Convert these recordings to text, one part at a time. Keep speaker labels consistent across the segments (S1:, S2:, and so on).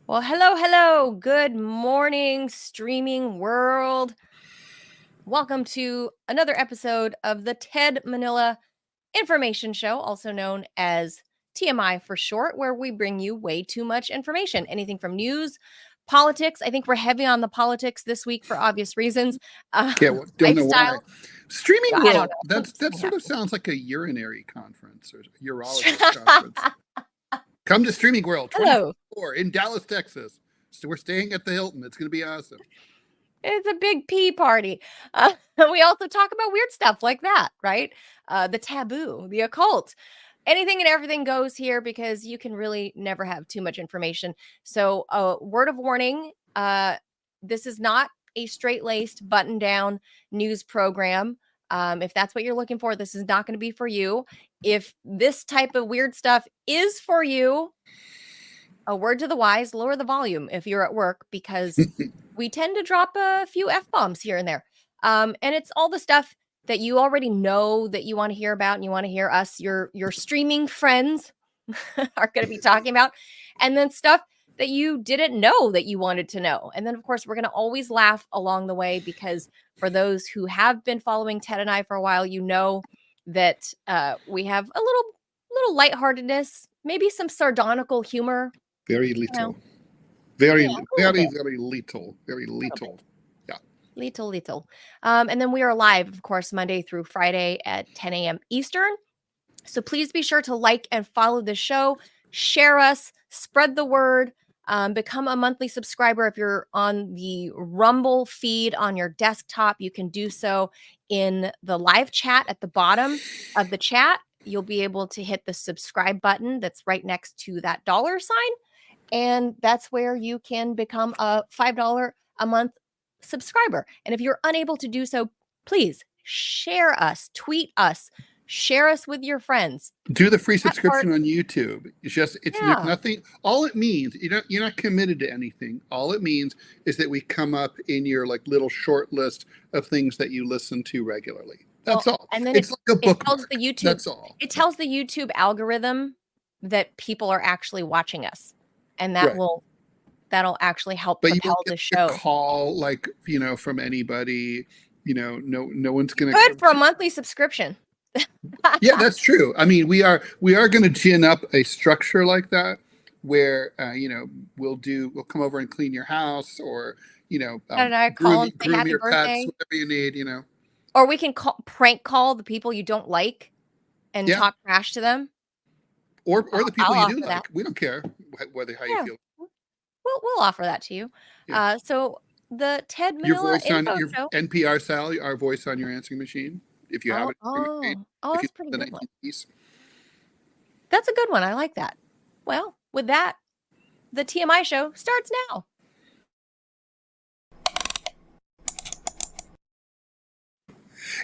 S1: Well, hello, hello. Good morning, streaming world. Welcome to another episode of the Ted Manila Information Show, also known as TMI for short, where we bring you way too much information. Anything from news, politics. I think we're heavy on the politics this week for obvious reasons.
S2: Well, don't know why.
S1: Lifestyle.
S2: Streaming
S1: I don't
S2: world.
S1: know.
S2: That sort of sounds like a urinary conference or urologist conference. Come to Streaming World
S1: Hello.
S2: 24 in Dallas, Texas. So we're staying at the Hilton. It's going to be awesome.
S1: It's a big pee party. We also talk about weird stuff like that, right? The taboo, the occult. Anything and everything goes here because you can really never have too much information. So, word of warning, this is not a straight-laced, button-down news program. If that's what you're looking for, this is not going to be for you. If this type of weird stuff is for you, a word to the wise, lower the volume if you're at work, because we tend to drop a few F-bombs here and there. And it's all the stuff that you already know that you want to hear about and you want to hear us, your streaming friends are going to be talking about. And then stuff that you didn't know that you wanted to know. And then, of course, we're going to always laugh along the way, because for those who have been following Ted and I for a while, you know that we have a little lightheartedness, maybe some sardonical humor.
S2: Very little. Very little. Very little. Yeah.
S1: Little. And then we are live, of course, Monday through Friday at 10 a.m. Eastern. So please be sure to like and follow the show, share us, spread the word, become a monthly subscriber. If you're on the Rumble feed on your desktop, you can do so in the live chat at the bottom of the chat. You'll be able to hit the subscribe button that's right next to that dollar sign. And that's where you can become a $5 a month subscriber. And if you're unable to do so, please share us, tweet us, share us with your friends.
S2: Do the free subscription on YouTube. It's nothing. All it means, you're not committed to anything. All it means is that we come up in your little short list of things that you listen to regularly. That's all. And then it's like a bookmark. That's all.
S1: It tells the YouTube algorithm that people are actually watching us. And that'll actually help propel the show.
S2: A call from anybody, no one's gonna
S1: good for a monthly subscription.
S2: Yeah, that's true. I mean, we are going to gin up a structure like that where we'll come over and clean your house, or
S1: groom
S2: your pets, whatever you need,
S1: Or we can prank call the people you don't like and talk trash to them.
S2: Or the people you do like. We don't care how you feel.
S1: We'll offer that to you. Yeah. So the Ted Manila
S2: your
S1: show.
S2: NPR Sal, our voice on your answering machine, if you have it.
S1: That's pretty good one. That's a good one. I like that. Well, with that, the TMI show starts now.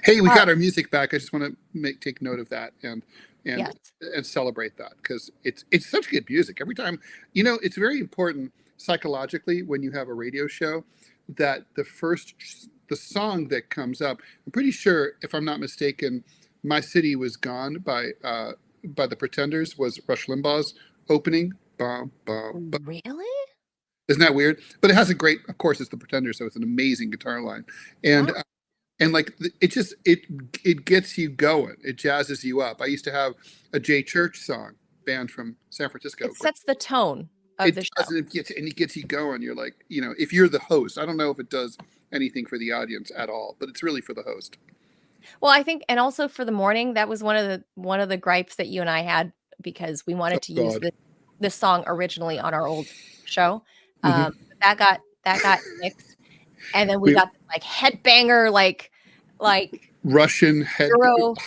S2: Hey, we got our music back. I just want to take note of that and celebrate that, because it's such good music. Every time, it's very important psychologically when you have a radio show that the song that comes up, I'm pretty sure, if I'm not mistaken, My City Was Gone by the Pretenders was Rush Limbaugh's opening.
S1: Really?
S2: Isn't that weird? But it has of course it's the Pretenders, so it's an amazing guitar line. And it gets you going. It jazzes you up. I used to have a J Church song, band from San Francisco.
S1: It sets the tone of the show.
S2: And it gets you going. You're like, if you're the host, I don't know if it does anything for the audience at all, but it's really for the host.
S1: Well, I think, and also for the morning, that was one of the gripes that you and I had, because we wanted to use this song originally on our old show. That got mixed. And then we got this, headbanger,
S2: Russian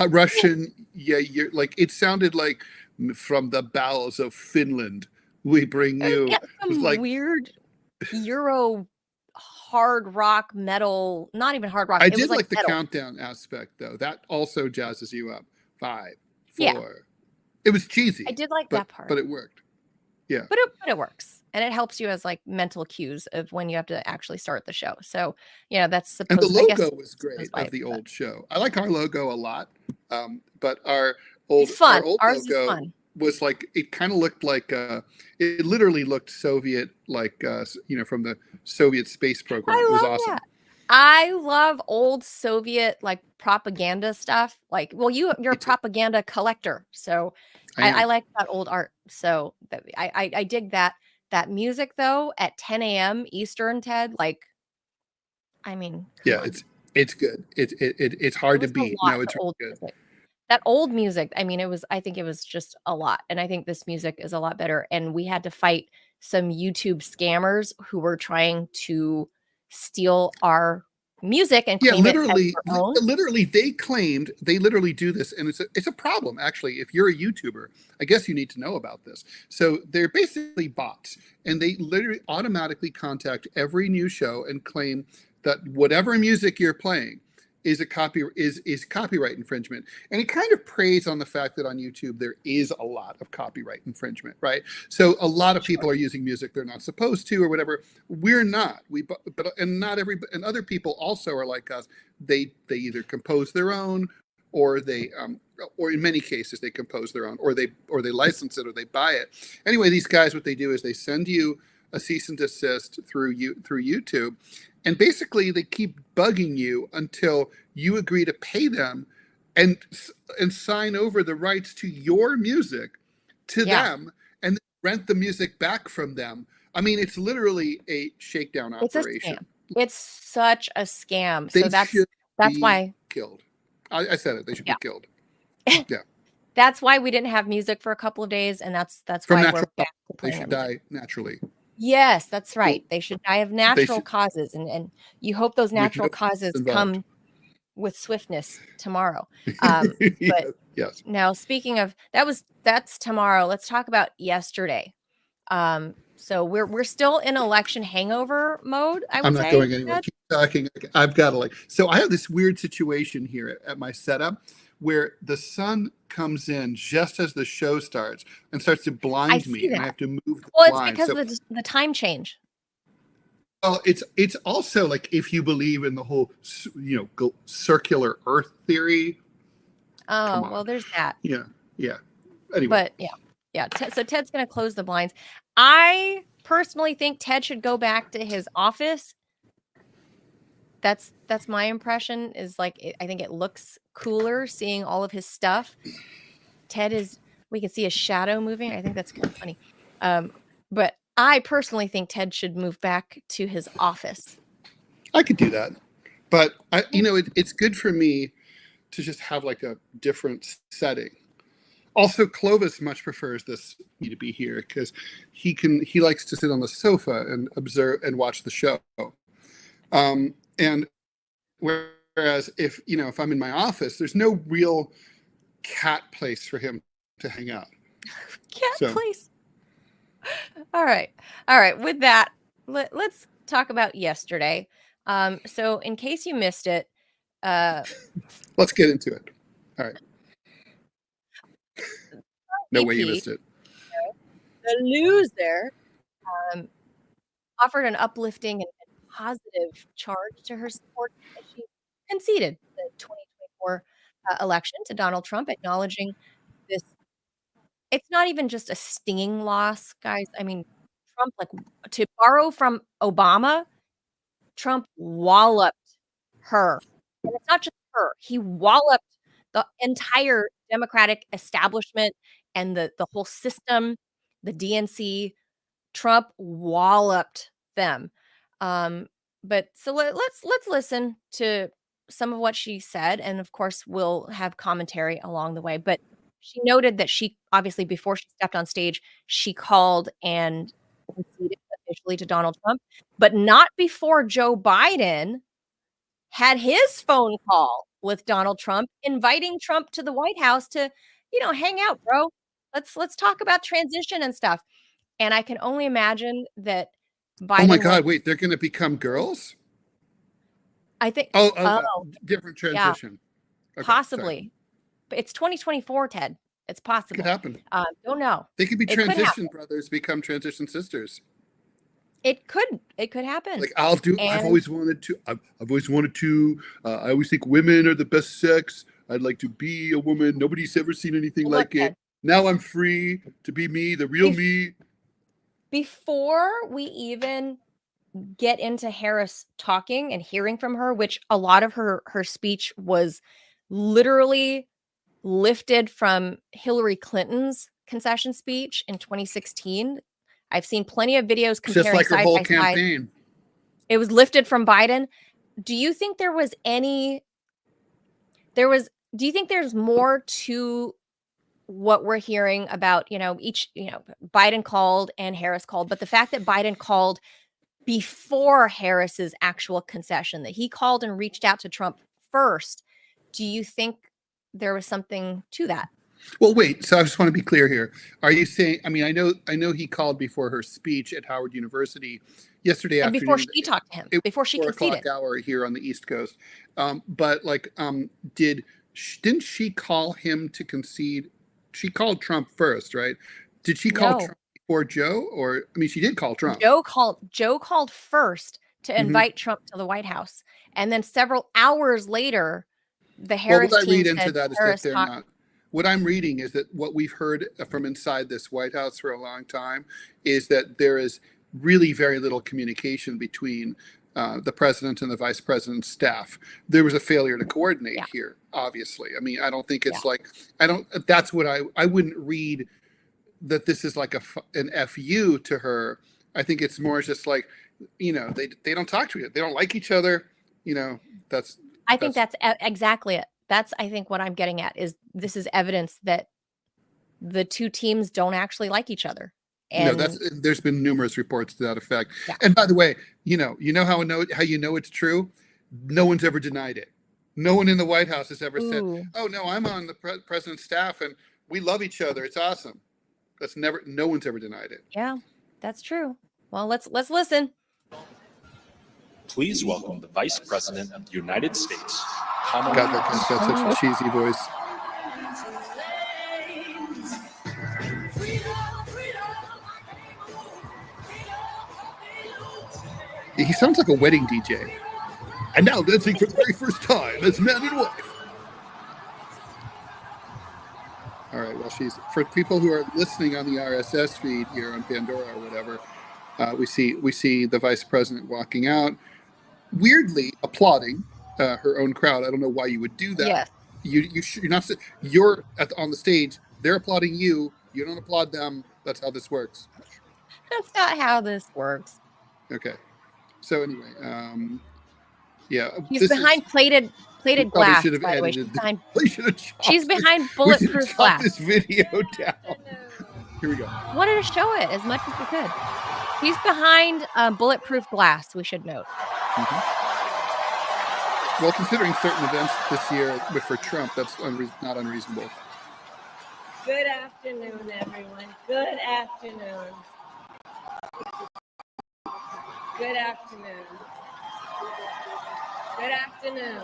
S2: Russian. Yeah, you're it sounded like from the bowels of Finland. We bring you
S1: some weird Euro hard rock metal, not even hard rock.
S2: I did like the countdown aspect though. That also jazzes you up. 5, 4. Yeah. It was cheesy.
S1: I did like that part,
S2: but it worked. Yeah,
S1: but it works, and it helps you as mental cues of when you have to actually start the show. So that's supposed.
S2: And the logo was great of the old show. I like our logo a lot, but our old
S1: fun.
S2: Our old
S1: Ours
S2: logo
S1: is fun.
S2: was like, it kind of looked like, it literally looked Soviet, like, from the Soviet space program. It was awesome.
S1: That. I love old Soviet like propaganda stuff. Like, well, you're a propaganda collector, so I like that old art. So I dig that. That music though at 10 a.m. Eastern, Ted. Like, I mean,
S2: yeah, it's good. It's hard to beat. No, it's really good.
S1: Music. That old music, I mean, I think it was just a lot. And I think this music is a lot better. And we had to fight some YouTube scammers who were trying to steal our music and claim it as their own.
S2: Literally, they literally do this, and it's a problem actually. If you're a YouTuber, I guess you need to know about this. So they're basically bots, and they literally automatically contact every new show and claim that whatever music you're playing is copyright infringement. And it kind of preys on the fact that on YouTube there is a lot of copyright infringement, right? So a lot of people are using music they're not supposed to or whatever. We're not. And not every, and other people also are like us. They either compose their own, or they or in many cases they compose their own, or they license it, or they buy it. Anyway, these guys, what they do is they send you a cease and desist through YouTube, and basically they keep bugging you until you agree to pay them and sign over the rights to your music to them, and rent the music back from them. I mean, it's literally a shakedown operation.
S1: It's such a scam. So that's why
S2: killed. I said it. They should be killed. Yeah.
S1: That's why we didn't have music for a couple of days, and that's why we're back to playing.
S2: They should die naturally.
S1: Yes, that's right. They should die of natural causes, and you hope those natural causes come with swiftness tomorrow. But
S2: yes.
S1: Now, speaking of that's tomorrow. Let's talk about yesterday. So we're still in election hangover mode. I'm not
S2: going anywhere. Keep talking. I've got to so I have this weird situation here at my setup where the sun comes in just as the show starts and starts to blind me, and I have to move the
S1: blind. It's because of the time change.
S2: Well, it's also like, if you believe in the whole circular Earth theory.
S1: Oh, well, there's that.
S2: Yeah. Anyway,
S1: but so Ted's going to close the blinds. I personally think Ted should go back to his office. That's my impression. Is like, I think it looks cooler seeing all of his stuff. We can see a shadow moving. I think that's kind of funny. But I personally think Ted should move back to his office.
S2: I could do that, but it's good for me to just have like a different setting. Also, Clovis much prefers me to be here because he likes to sit on the sofa and observe and watch the show. And whereas if I'm in my office, there's no real cat place for him to hang out.
S1: Place. All right. With that, let's talk about yesterday. So in case you missed it,
S2: let's get into it. All right. No way you missed it.
S1: The loser offered an uplifting and positive charge to her support as she conceded the 2024 election to Donald Trump, acknowledging this. It's not even just a stinging loss, guys. I mean, Trump, like, to borrow from Obama, Trump walloped her. And it's not just her. He walloped the entire Democratic establishment and the whole system, the DNC. Trump walloped them. But so let's listen to some of what she said, and of course we'll have commentary along the way. But she noted that she obviously, before she stepped on stage, she called and conceded officially to Donald Trump, but not before Joe Biden had his phone call with Donald Trump, inviting Trump to the White House to, hang out, bro. Let's talk about transition and stuff. And I can only imagine that Biden.
S2: Oh my God! Wait, they're going to become girls?
S1: I think.
S2: Different transition.
S1: Yeah. Okay, possibly. Sorry. But it's 2024, Ted. It's possible.
S2: It could happen.
S1: Don't know.
S2: They could be transition brothers become transition sisters.
S1: It could happen.
S2: Like I've always wanted to. I always think women are the best sex. I'd like to be a woman. Nobody's ever seen anything like it. Now I'm free to be me, the real me.
S1: Before we even get into Harris talking and hearing from her, which a lot of her speech was literally lifted from Hillary Clinton's concession speech in 2016. I've seen plenty of videos
S2: Just
S1: comparing
S2: like her
S1: side
S2: whole
S1: by side.
S2: campaign.
S1: It was lifted from Biden. Do you think there's more to what we're hearing about, Biden called and Harris called, but the fact that Biden called before Harris's actual concession, that he called and reached out to Trump first, do you think there was something to that?
S2: Well, wait. So I just want to be clear here. Are you saying? I mean, I know he called before her speech at Howard University yesterday
S1: And
S2: afternoon.
S1: before she talked to him, before she
S2: 4 o'clock
S1: conceded.
S2: hour here on the East Coast. But like, didn't she call him to concede? She called Trump first, right? Did she call Trump before Joe? Or I mean, she did call Trump.
S1: Joe called first to invite Trump to the White House, and then several hours later, the Harris
S2: what I
S1: team
S2: read into
S1: said
S2: that is
S1: Harris
S2: that they're
S1: talked.
S2: not. What I'm reading is that what we've heard from inside this White House for a long time is that there is really very little communication between the president and the vice president's staff. There was a failure to coordinate here, obviously. I mean, I don't think it's like, that's what I wouldn't read that this is like an FU to her. I think it's more just like, they don't talk to each other. They don't like each other.
S1: I think that's exactly it. That's, I think, what I'm getting at is this is evidence that the two teams don't actually like each other. And
S2: there's been numerous reports to that effect. Yeah. And by the way, how you know it's true? No one's ever denied it. No one in the White House has ever said, "Oh no, I'm on the president's staff and we love each other. It's awesome." No one's ever denied it.
S1: Yeah, that's true. Well, let's listen.
S3: Please welcome the Vice President of the United States.
S2: God, that's such a cheesy voice. He sounds like a wedding DJ. And now dancing for the very first time as man and wife. All right, well, for people who are listening on the RSS feed here on Pandora or whatever, we see the vice president walking out, weirdly applauding her own crowd. I don't know why you would do that. Yes. You're on the stage. They're applauding you. You don't applaud them. That's how this works.
S1: That's not how this works.
S2: Okay. So anyway, yeah.
S1: He's behind plated glass.
S2: Should have
S1: by the way.
S2: She's
S1: behind bulletproof glass.
S2: This video down. Here we go.
S1: Wanted to show it as much as we could. He's behind bulletproof glass. We should note.
S2: Well, considering certain events this year for Trump, that's not unreasonable.
S4: Good afternoon, everyone. Good afternoon. Good afternoon. Good afternoon.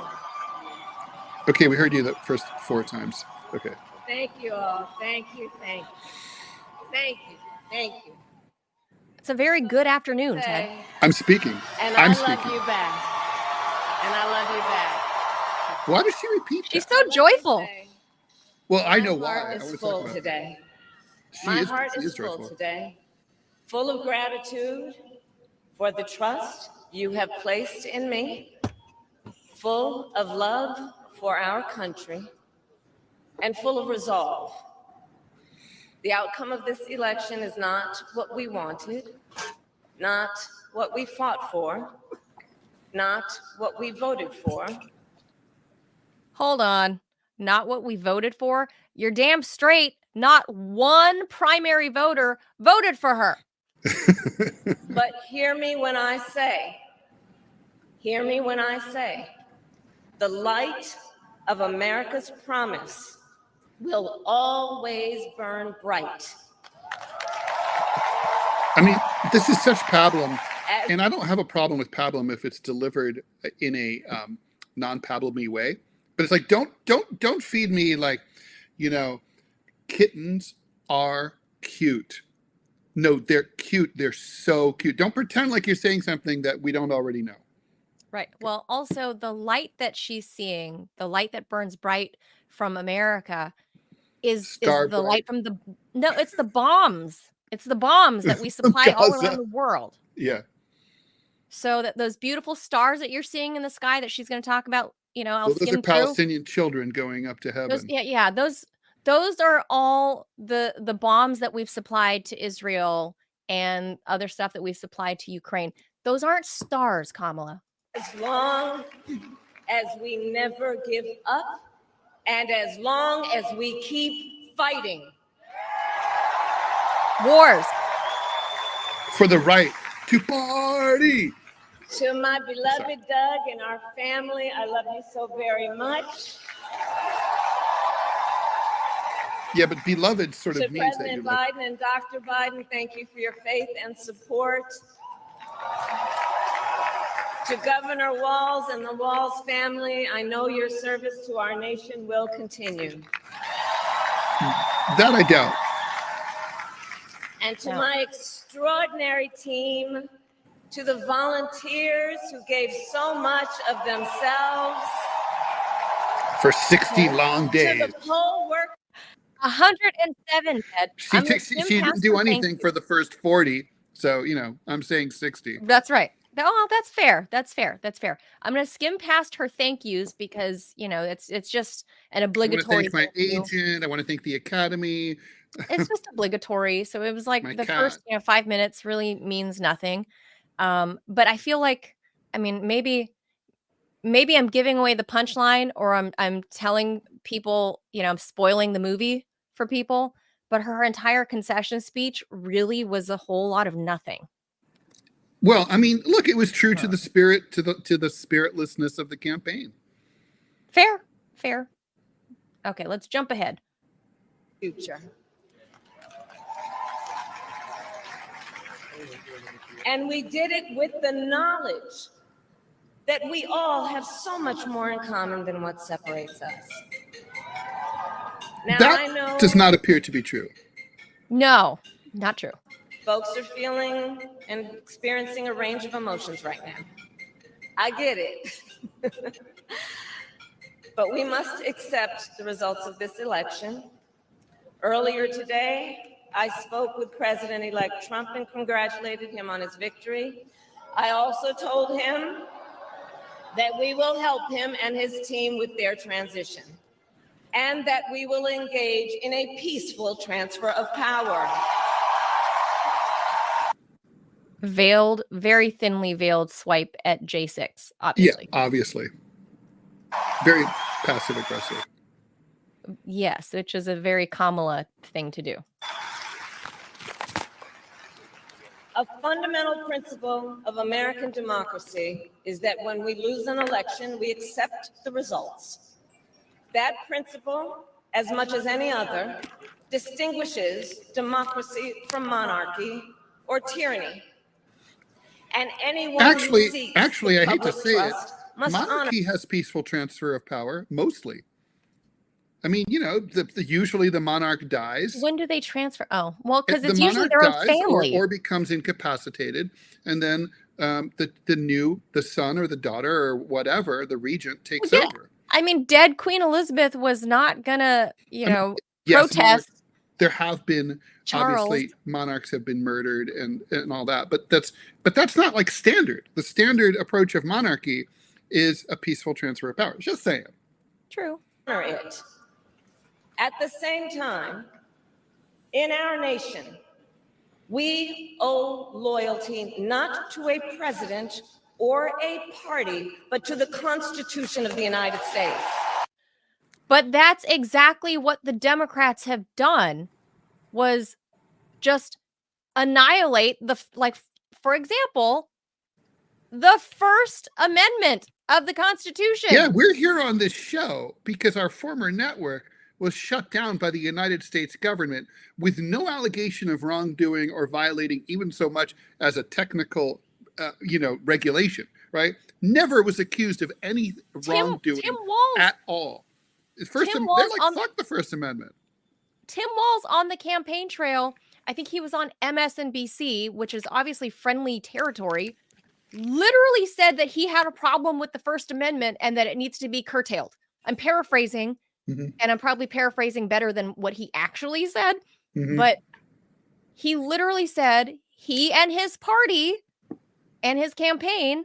S2: Okay, we heard you the first 4 times. Okay.
S4: Thank you all. Thank you. Thank you. Thank you. Thank you.
S1: It's a very good afternoon, Ted.
S2: I'm speaking.
S4: And I love you back. And I love you back.
S2: Why does she repeat that?
S1: She's so joyful.
S2: Well, I know why.
S4: My heart is full today. My heart is full today. Full of gratitude for the trust you have placed in me. Full of love for our country. And full of resolve. The outcome of this election is not what we wanted, not what we fought for, not what we voted for.
S1: Hold on. Not what we voted for? You're damn straight. Not one primary voter voted for her.
S4: But hear me when I say, the light of America's promise will always burn bright.
S2: I mean, this is such pablum, and I don't have a problem with pablum if it's delivered in a non-pablumy way. But it's like, don't feed me like, kittens are cute. No, they're cute. They're so cute. Don't pretend like you're saying something that we don't already know.
S1: Right. Well, also the light that she's seeing, the light that burns bright from America, is
S2: Star
S1: the
S2: Bright.
S1: light from the no, it's the bombs. It's the bombs that we supply all
S2: Gaza.
S1: around the world.
S2: Yeah.
S1: So that those beautiful stars that you're seeing in the sky that she's going to talk about, I'll
S2: Well, those are
S1: skim through.
S2: Palestinian children going up to heaven.
S1: Those are all the bombs that we've supplied to Israel and other stuff that we've supplied to Ukraine. Those aren't stars, Kamala.
S4: As long as we never give up and as long as we keep fighting.
S1: Wars.
S2: For the right to party.
S4: To my beloved Doug and our family, I love you so very much.
S2: Yeah, but beloved sort of
S4: to
S2: means
S4: President
S2: that
S4: Biden and Dr. Biden, thank you for your faith and support. To Governor Walz and the Walz family, I know your service to our nation will continue.
S2: That I doubt.
S4: And to my extraordinary team, to the volunteers who gave so much of themselves.
S2: For 60 long days.
S4: To the poll work.
S1: 107, Ted.
S2: She didn't do anything for the first 40. So, I'm saying 60.
S1: That's right. Oh, that's fair. That's fair. I'm going to skim past her thank yous because, it's just an obligatory.
S2: I want to thank my agent. I want to thank the Academy.
S1: It's just obligatory. So it was like the
S2: cat.
S1: first 5 minutes really means nothing. But I feel like, maybe I'm giving away the punchline or I'm telling people, I'm spoiling the movie for people, but her entire concession speech really was a whole lot of nothing.
S2: Well, look, it was true to the spirit, to the spiritlessness of the campaign.
S1: Fair. Okay, let's jump ahead.
S4: Future. And we did it with the knowledge that we all have so much more in common than what separates us. Now,
S2: that
S4: I know
S2: does not appear to be true.
S1: No, not true.
S4: Folks are feeling and experiencing a range of emotions right now. I get it. But we must accept the results of this election. Earlier today, I spoke with President-elect Trump and congratulated him on his victory. I also told him that we will help him and his team with their transition, and that we will engage in a peaceful transfer of power.
S1: Veiled, very thinly veiled swipe at J6, obviously.
S2: Yeah, obviously. Very passive aggressive.
S1: Yes, which is a very Kamala thing to do.
S4: A fundamental principle of American democracy is that when we lose an election, we accept the results. That principle, as much as any other, distinguishes democracy from monarchy or tyranny. And anyone
S2: Actually,
S4: who
S2: I
S4: seeks
S2: hate to say it,
S4: must
S2: monarchy has peaceful transfer of power, mostly. Usually the monarch dies.
S1: When do they transfer? Oh, well, because
S2: The
S1: it's usually their own family.
S2: or becomes incapacitated, and then the son or the daughter or whatever, the regent takes over.
S1: Dead Queen Elizabeth was not gonna, protest.
S2: There have been
S1: Charles.
S2: Obviously monarchs have been murdered and all that, but that's not like standard. The standard approach of monarchy is a peaceful transfer of power. Just saying.
S1: True.
S4: It. At the same time, in our nation, we owe loyalty not to a president or a party, but to the Constitution of the United States.
S1: But that's exactly what the Democrats have done, was just annihilate for example, the First Amendment of the Constitution.
S2: Yeah, we're here on this show because our former network was shut down by the United States government with no allegation of wrongdoing or violating even so much as a technical, regulation, right? Never was accused of any wrongdoing at all. Fuck the First Amendment.
S1: Tim Walz on the campaign trail, I think he was on MSNBC, which is obviously friendly territory, literally said that he had a problem with the First Amendment and that it needs to be curtailed. I'm paraphrasing,
S2: Mm-hmm.
S1: And I'm probably paraphrasing better than what he actually said,
S2: Mm-hmm.
S1: but he literally said he and his party and his campaign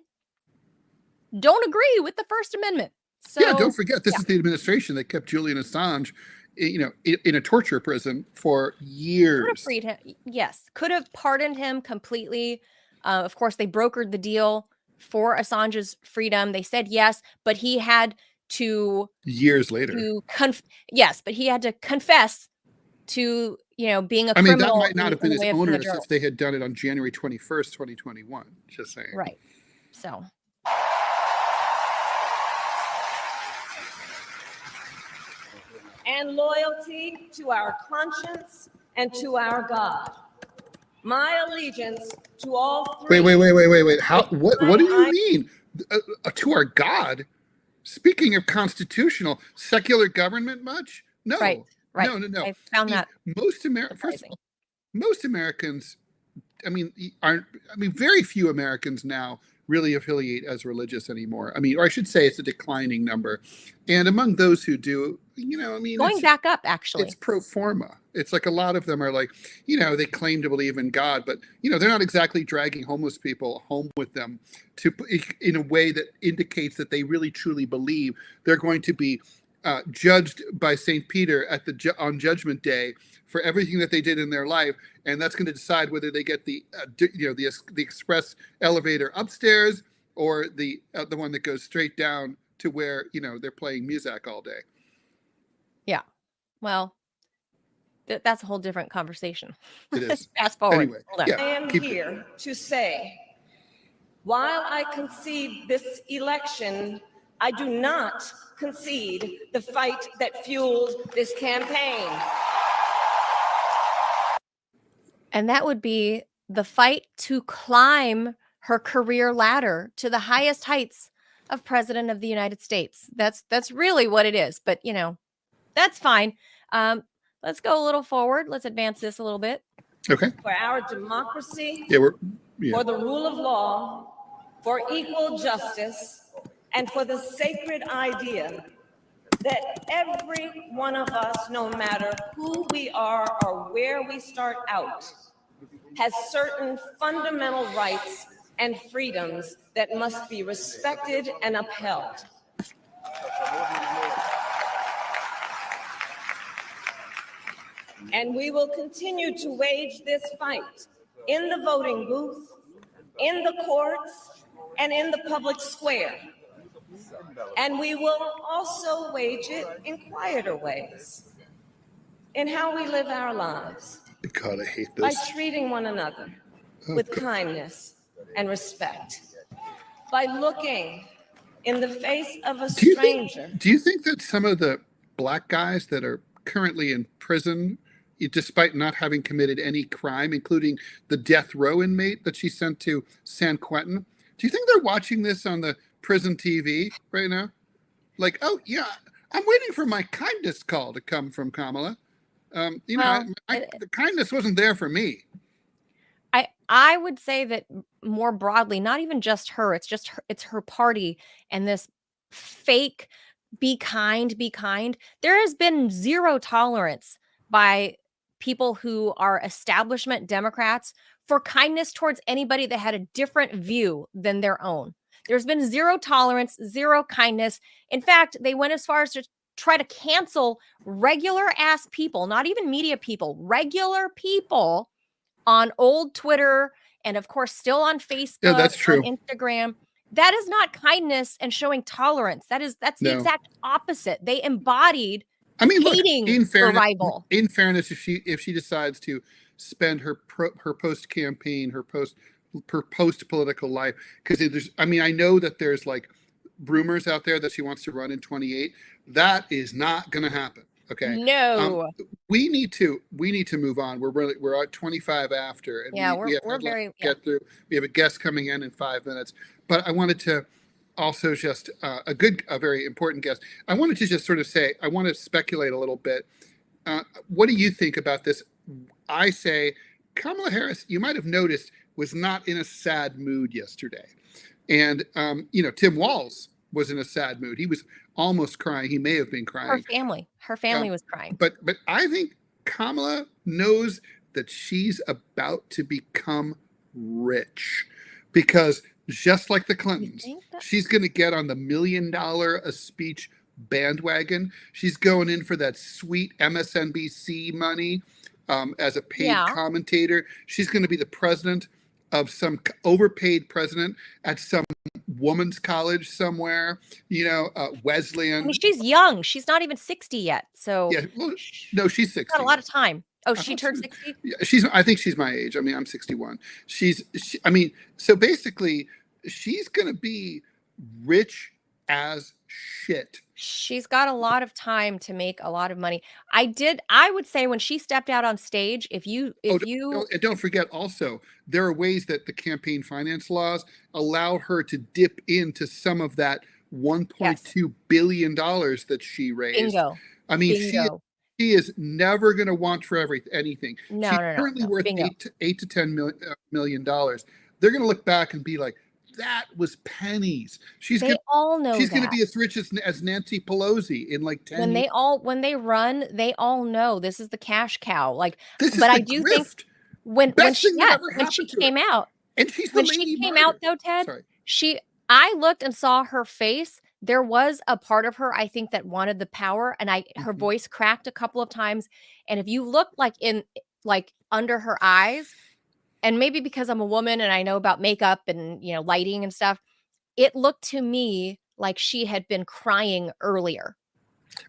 S1: don't agree with the First Amendment. So
S2: yeah, don't forget, this is the administration that kept Julian Assange, in a torture prison for years.
S1: Could have freed him. Yes, could have pardoned him completely. Of course, they brokered the deal for Assange's freedom. They said yes, but he had to
S2: Years later.
S1: yes, but he had to confess to being a
S2: I mean, that
S1: criminal
S2: might not have been his
S1: being a
S2: owners if
S1: journalist.
S2: they had done it on January 21st, 2021. Just saying.
S1: Right. So.
S4: And loyalty to our conscience and to our God. My allegiance to all three.
S2: Wait. How? What do you mean? To our God? Speaking of constitutional, secular government much? No.
S1: Right.
S2: No.
S1: I found that
S2: most First of all, most Americans, very few Americans now really affiliate as religious anymore. Or I should say it's a declining number. And among those who do,
S1: going back up, actually.
S2: It's pro forma. It's like a lot of them are like, they claim to believe in God, but, they're not exactly dragging homeless people home with them in a way that indicates that they really truly believe they're going to be judged by St. Peter on Judgment Day for everything that they did in their life, and that's going to decide whether they get the express elevator upstairs or the one that goes straight down to where they're playing music all day.
S1: Yeah, well, that's a whole different conversation.
S2: It is.
S1: Fast forward.
S2: Anyway,
S1: yeah,
S4: I am here to say, while I concede this election, I do not concede the fight that fueled this campaign.
S1: And that would be the fight to climb her career ladder to the highest heights of President of the United States. That's really what it is. But, that's fine. Let's go a little forward. Let's advance this a little bit.
S2: Okay.
S4: For our democracy,
S2: for
S4: the rule of law, for equal justice, and for the sacred idea that every one of us, no matter who we are or where we start out, has certain fundamental rights and freedoms that must be respected and upheld. And we will continue to wage this fight in the voting booth, in the courts, and in the public square. And we will also wage it in quieter ways, in how we live our lives.
S2: God, I hate this.
S4: By treating one another with kindness and respect. By looking in the face of a stranger.
S2: Do you think that some of the black guys that are currently in prison, despite not having committed any crime, including the death row inmate that she sent to San Quentin, do you think they're watching this on the prison TV right now? Like, oh yeah, I'm waiting for my kindness call to come from Kamala. The kindness wasn't there for me.
S1: I would say that more broadly, not even just her, it's her party and this fake be kind. There has been zero tolerance by people who are establishment Democrats for kindness towards anybody that had a different view than their own. There's been zero tolerance, zero kindness. In fact, they went as far as to try to cancel regular ass people, not even media people, regular people on old Twitter and of course still on Facebook,
S2: yeah, that's true.
S1: on Instagram. That is not kindness and showing tolerance. That's the exact opposite. They embodied hating her rival.
S2: In fairness, if she decides to spend her post campaign, her post political life, because I know that there's like rumors out there that she wants to run in 28. That is not going to happen. Okay.
S1: No.
S2: We need to move on. We're at 25 after, and get through. We have a guest coming in 5 minutes, but I wanted to also just a very important guest. I wanted to just sort of say, I want to speculate a little bit. What do you think about this? I say Kamala Harris, you might have noticed, was not in a sad mood yesterday. And, Tim Walz was in a sad mood. He was almost crying. He may have been crying.
S1: Her family was crying.
S2: But I think Kamala knows that she's about to become rich, because just like the Clintons, she's going to get on the $1 million a speech bandwagon. She's going in for that sweet MSNBC money as a paid commentator. She's going to be the president of some overpaid president at some woman's college somewhere, Wesleyan.
S1: I mean, she's young. She's not even 60 yet. So
S2: yeah, well, no, she's 60.
S1: Got a lot of time. Oh, she turned 60?
S2: Yeah, I think she's my age. I mean, I'm 61. So basically, she's going to be rich as shit.
S1: She's got a lot of time to make a lot of money. I would say when she stepped out on stage,
S2: don't forget also, there are ways that the campaign finance laws allow her to dip into some of that $1.2 billion that she raised.
S1: Bingo.
S2: I mean, she is never going to want for anything.
S1: No,
S2: she's currently worth $8 to $10 million. They're going to look back and be like, that was pennies.
S1: They all know
S2: she's going to be as rich as Nancy Pelosi in like 10 years.
S1: When they run, they all know this is the cash cow. Like,
S2: this is
S1: but
S2: the
S1: I do
S2: grift.
S1: Think when she came
S2: her.
S1: out,
S2: and she's
S1: when she came out though, Ted, I looked and saw her face. There was a part of her, I think, that wanted the power, and her voice cracked a couple of times. And if you look under her eyes, and maybe because I'm a woman and I know about makeup and lighting and stuff, it looked to me like she had been crying earlier.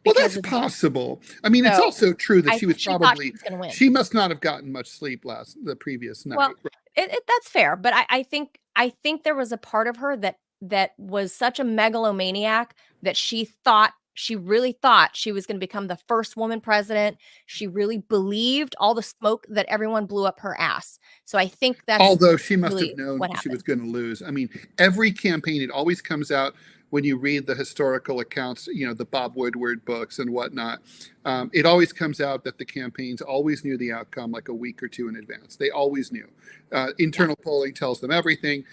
S2: Well, that's possible. I mean, it's also true that she must not have gotten much sleep the previous night.
S1: Well, that's fair, but I think there was a part of her that was such a megalomaniac that she really thought she was going to become the first woman president. She really believed all the smoke that everyone blew up her ass. So I think that's
S2: although she must have known she was going to lose. I mean, every campaign, it always comes out when you read the historical accounts, the Bob Woodward books and whatnot. It always comes out that the campaigns always knew the outcome like a week or two in advance. They always knew. Internal polling tells them everything.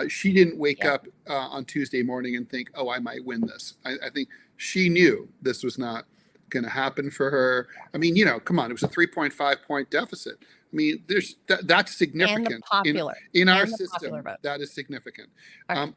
S2: She didn't wake up on Tuesday morning and think, oh, I might win this. I think she knew this was not going to happen for her. I mean, come on, it was a 3.5 point deficit. I mean, that's significant in our system. That is significant.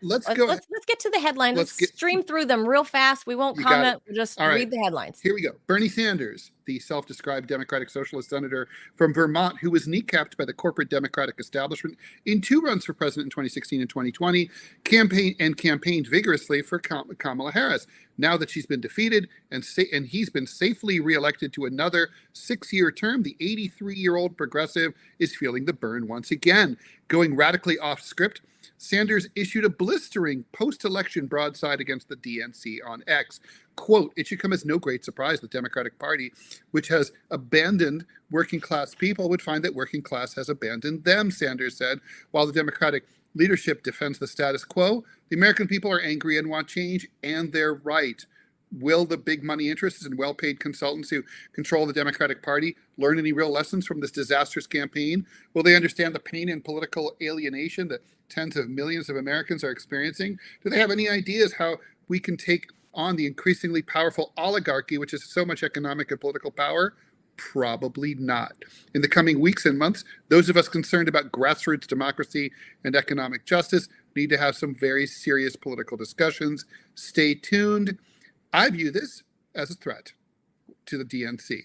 S2: Let's
S1: get to the headlines. Let's stream through them real fast. We won't comment. We'll just read the headlines.
S2: Here we go. Bernie Sanders, the self-described Democratic Socialist senator from Vermont, who was kneecapped by the corporate Democratic establishment in 2 runs for president in 2016 and 2020, campaigned vigorously for Kamala Harris. Now that she's been defeated and he's been safely reelected to another 6-year term, the 83-year-old progressive is feeling the burn once again. Going radically off script, Sanders issued a blistering post-election broadside against the DNC on X. Quote, "It should come as no great surprise the Democratic Party, which has abandoned working class people, would find that working class has abandoned them," Sanders said. While the Democratic leadership defends the status quo, the American people are angry and want change, and they're right. Will the big money interests and well-paid consultants who control the Democratic Party learn any real lessons from this disastrous campaign? Will they understand the pain and political alienation that tens of millions of Americans are experiencing? Do they have any ideas how we can take on the increasingly powerful oligarchy, which has so much economic and political power? Probably not. In the coming weeks and months, those of us concerned about grassroots democracy and economic justice need to have some very serious political discussions. Stay tuned. I view this as a threat to the DNC.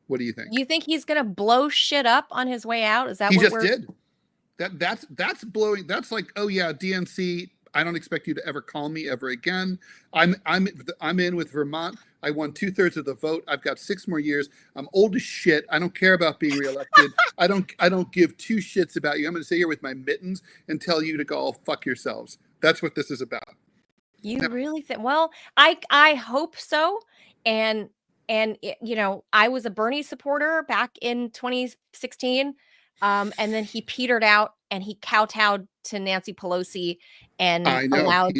S2: What do you think?
S1: You think he's going to blow shit up on his way out? Is that
S2: he
S1: what
S2: just did? That's blowing. That's like, oh yeah, DNC. I don't expect you to ever call me ever again. I'm in with Vermont. I won 2/3 of the vote. I've got 6 more years. I'm old as shit. I don't care about being reelected. I don't give 2 shits about you. I'm going to sit here with my mittens and tell you to go all fuck yourselves. That's what this is about.
S1: You really think? Well, I hope so. And I was a Bernie supporter back in 2016. And then he petered out and he kowtowed to Nancy Pelosi and
S2: I know.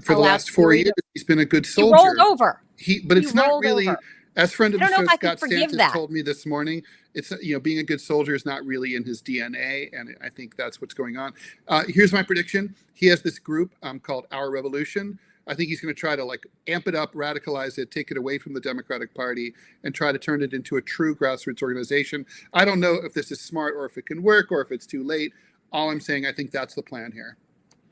S2: For the last 4 years, he's been a good soldier.
S1: He rolled over.
S2: But it's not really, as friend of the show, Scott Santos told me this morning, it's, being a good soldier is not really in his DNA. And I think that's what's going on. Here's my prediction. He has this group called Our Revolution. I think he's going to try to like amp it up, radicalize it, take it away from the Democratic Party, and try to turn it into a true grassroots organization. I don't know if this is smart or if it can work or if it's too late. All I'm saying, I think that's the plan here.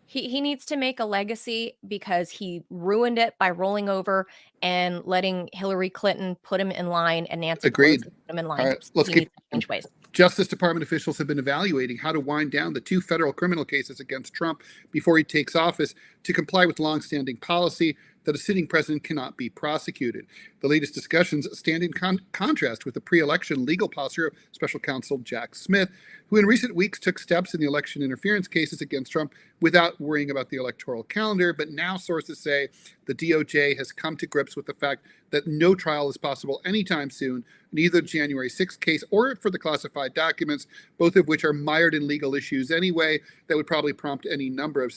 S1: He needs to make a legacy because he ruined it by rolling over and letting Hillary Clinton put him in line and Nancy
S2: Agreed.
S1: Pelosi put him in line.
S2: All right, let's
S1: He
S2: keep
S1: needs to change ways.
S2: Justice Department officials have been evaluating how to wind down the 2 federal criminal cases against Trump before he takes office to comply with longstanding policy that a sitting president cannot be prosecuted. The latest discussions stand in contrast with the pre-election legal posture of special counsel Jack Smith, who in recent weeks took steps in the election interference cases against Trump without worrying about the electoral calendar. But now sources say the DOJ has come to grips with the fact that no trial is possible anytime soon, neither the January 6th case or for the classified documents, both of which are mired in legal issues anyway, that would probably prompt any number of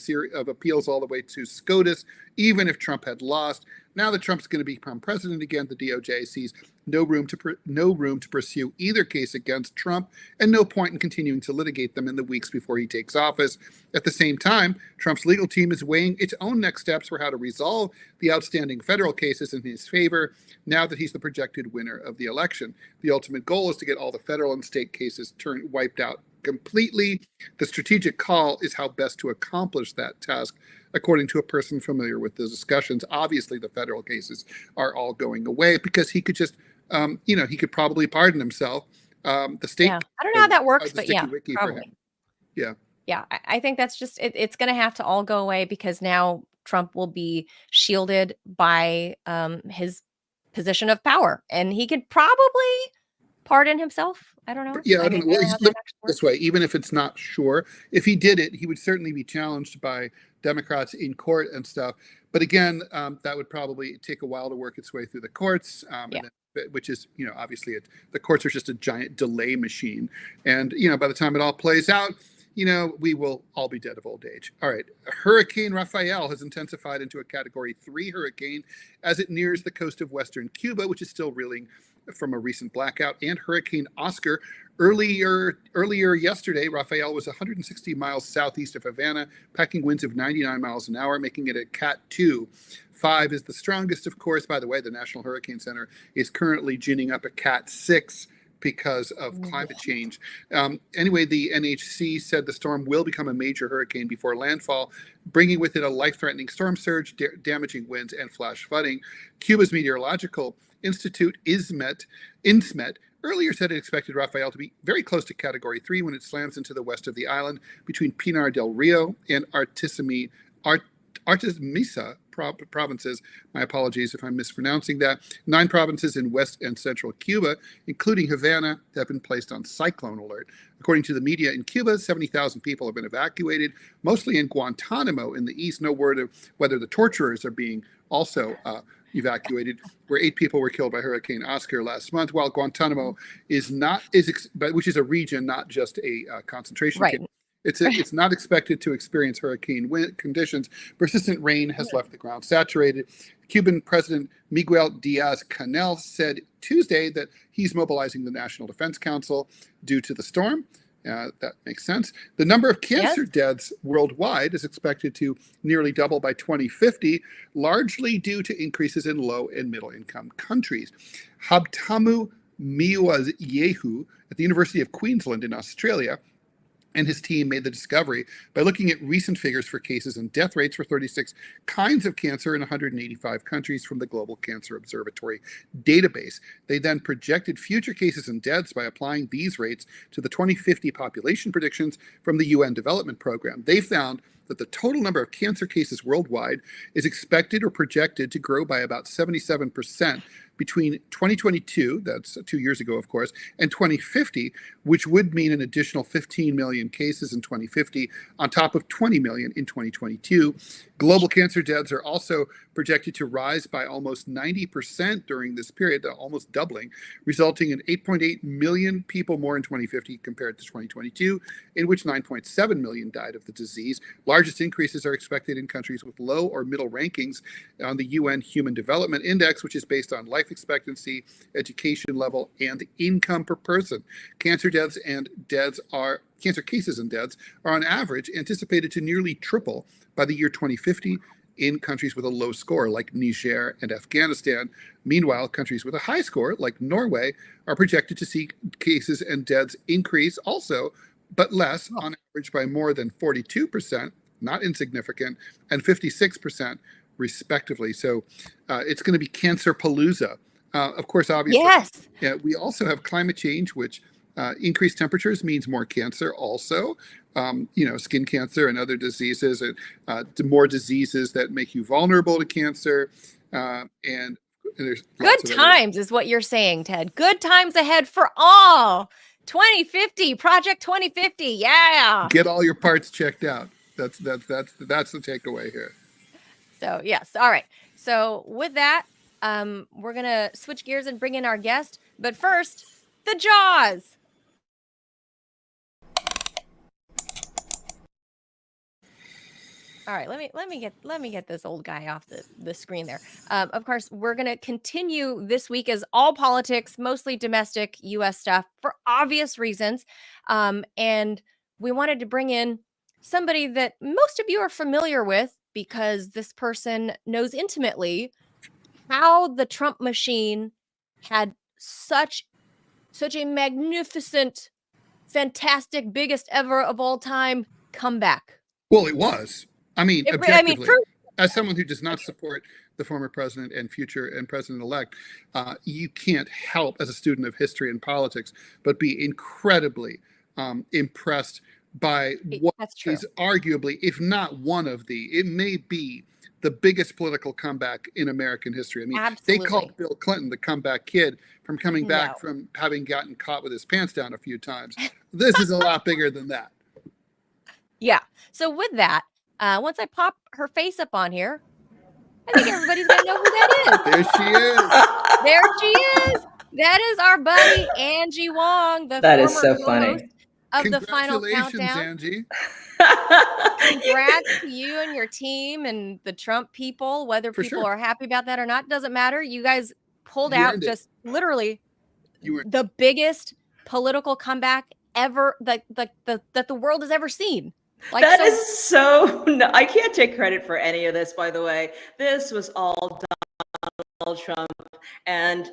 S2: appeals all the way to SCOTUS, even if Trump had lost. Now that Trump's going to become president again, the DOJ sees no room to pursue either case against Trump, and no point in continuing to litigate them in the weeks before he takes office. At the same time, Trump's legal team is weighing its own next steps for how to resolve the outstanding federal cases in his favor now that he's the projected winner of the election. The ultimate goal is to get all the federal and state cases wiped out completely. The strategic call is how best to accomplish that task, according to a person familiar with the discussions. Obviously, the federal cases are all going away because he could just, he could probably pardon himself. The state,
S1: yeah. I don't know how that works, but yeah,
S2: probably.
S1: Yeah, I think that's just it's going to have to all go away because now Trump will be shielded by his position of power, and he could probably pardon himself. I don't know.
S2: Yeah, I don't know. Well, he's this way, even if it's not sure. If he did it, he would certainly be challenged by Democrats in court and stuff. But again, that would probably take a while to work its way through the courts, which is, obviously the courts are just a giant delay machine. And, by the time it all plays out, we will all be dead of old age. All right. Hurricane Rafael has intensified into a Category 3 hurricane as it nears the coast of western Cuba, which is still reeling from a recent blackout. And Hurricane Oscar. Earlier yesterday, Rafael was 160 miles southeast of Havana, packing winds of 99 miles an hour, making it a Cat 2. 5 is the strongest, of course. By the way, the National Hurricane Center is currently ginning up a Cat 6 because of climate change. Anyway, the NHC said the storm will become a major hurricane before landfall, bringing with it a life-threatening storm surge, damaging winds, and flash flooding. Cuba's Meteorological Institute, INSMET, earlier said it expected Rafael to be very close to Category 3 when it slams into the west of the island between Pinar del Rio and Artemisa provinces. My apologies if I'm mispronouncing that. 9 provinces in west and central Cuba, including Havana, have been placed on cyclone alert. According to the media in Cuba, 70,000 people have been evacuated, mostly in Guantanamo in the east. No word of whether the torturers are being also evacuated, where 8 people were killed by Hurricane Oscar last month, while Guantanamo which is a region, not just a concentration camp. It's not expected to experience hurricane conditions. Persistent rain has left the ground saturated. Cuban President Miguel Diaz-Canel said Tuesday that he's mobilizing the National Defense Council due to the storm. That makes sense. The number of cancer deaths worldwide is expected to nearly double by 2050, largely due to increases in low and middle income countries. Habtamu Miwayehu at the University of Queensland in Australia and his team made the discovery by looking at recent figures for cases and death rates for 36 kinds of cancer in 185 countries from the Global Cancer Observatory database. They then projected future cases and deaths by applying these rates to the 2050 population predictions from the UN Development Program. They found that the total number of cancer cases worldwide is expected or projected to grow by about 77% between 2022, that's 2 years ago, of course, and 2050, which would mean an additional 15 million cases in 2050 on top of 20 million in 2022. Global cancer deaths are also projected to rise by almost 90% during this period, almost doubling, resulting in 8.8 million people more in 2050 compared to 2022, in which 9.7 million died of the disease. Largest increases are expected in countries with low or middle rankings on the UN Human Development Index, which is based on life expectancy, education level, and income per person. Cancer cases and deaths are on average anticipated to nearly triple by the year 2050 in countries with a low score like Niger and Afghanistan. Meanwhile, countries with a high score like Norway are projected to see cases and deaths increase also, but less, on average by more than 42%, not insignificant, and 56% respectively. So it's going to be cancer palooza. Of course, obviously,
S1: yes.
S2: Yeah, we also have climate change, which increased temperatures means more cancer also. Skin cancer and other diseases, and more diseases that make you vulnerable to cancer. And there's
S1: good times is what you're saying, Ted. Good times ahead for all. 2050, Project 2050. Yeah.
S2: Get all your parts checked out. That's the takeaway here.
S1: So yes. All right. So with that, we're gonna switch gears and bring in our guest. But first, the Jaws. All right, let me get this old guy off the screen there. Of course, we're gonna continue this week as all politics, mostly domestic U.S. stuff for obvious reasons, and we wanted to bring in somebody that most of you are familiar with because this person knows intimately how the Trump machine had such a magnificent, fantastic, biggest ever of all time comeback.
S2: Well, it was. I mean, objectively,
S1: true.
S2: As someone who does not support the former president and president-elect, you can't help, as a student of history and politics, but be incredibly impressed by what is arguably, if not one of it may be the biggest political comeback in American history. I mean,
S1: Absolutely.
S2: They called Bill Clinton the comeback kid from coming back from having gotten caught with his pants down a few times. This is a lot bigger than that.
S1: Yeah. So with that, once I pop her face up on here, I think everybody's going to know who that is.
S2: There she is.
S1: There she is. That is our buddy, Angie Wong.
S5: That is so funny.
S1: Of the final countdown.
S2: Angie.
S1: Congrats to you and your team and the Trump people. Whether people are happy about that or not, doesn't matter. You guys pulled out just literally the biggest political comeback ever that the world has ever seen.
S5: Like, that is so. No, I can't take credit for any of this, by the way. This was all Donald Trump. And,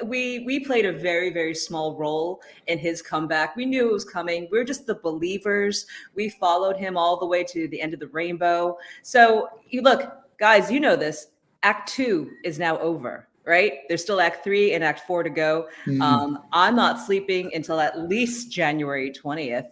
S5: we played a very, very small role in his comeback. We knew it was coming. We're just the believers. We followed him all the way to the end of the rainbow. So look, guys, you know this. Act 2 is now over. Right? There's still Act 3 and Act 4 to go. I'm not sleeping until at least January 20th.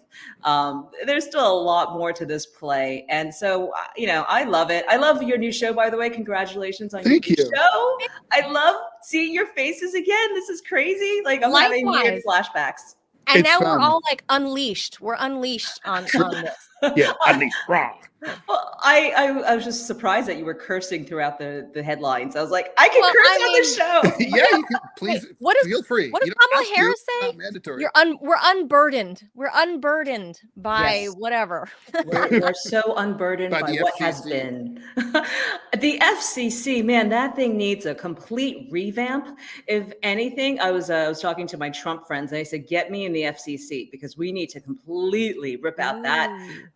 S5: There's still a lot more to this play. And so, I love it. I love your new show, by the way. Congratulations on your new show. I love seeing your faces again. This is crazy. Like, I'm having weird flashbacks.
S1: And now we're all like unleashed. We're unleashed on this.
S2: Yeah, unleashed. Raw.
S5: Well, I was just surprised that you were cursing throughout the headlines. I was like, I can curse on the show.
S2: Yeah, you can. Please, feel free.
S1: What does Kamala Harris say?
S2: Mandatory.
S1: We're unburdened. We're unburdened by whatever.
S5: We're so unburdened by what has been. The FCC, man, that thing needs a complete revamp. If anything, I was talking to my Trump friends and I said, get me in the FCC because we need to completely rip out that.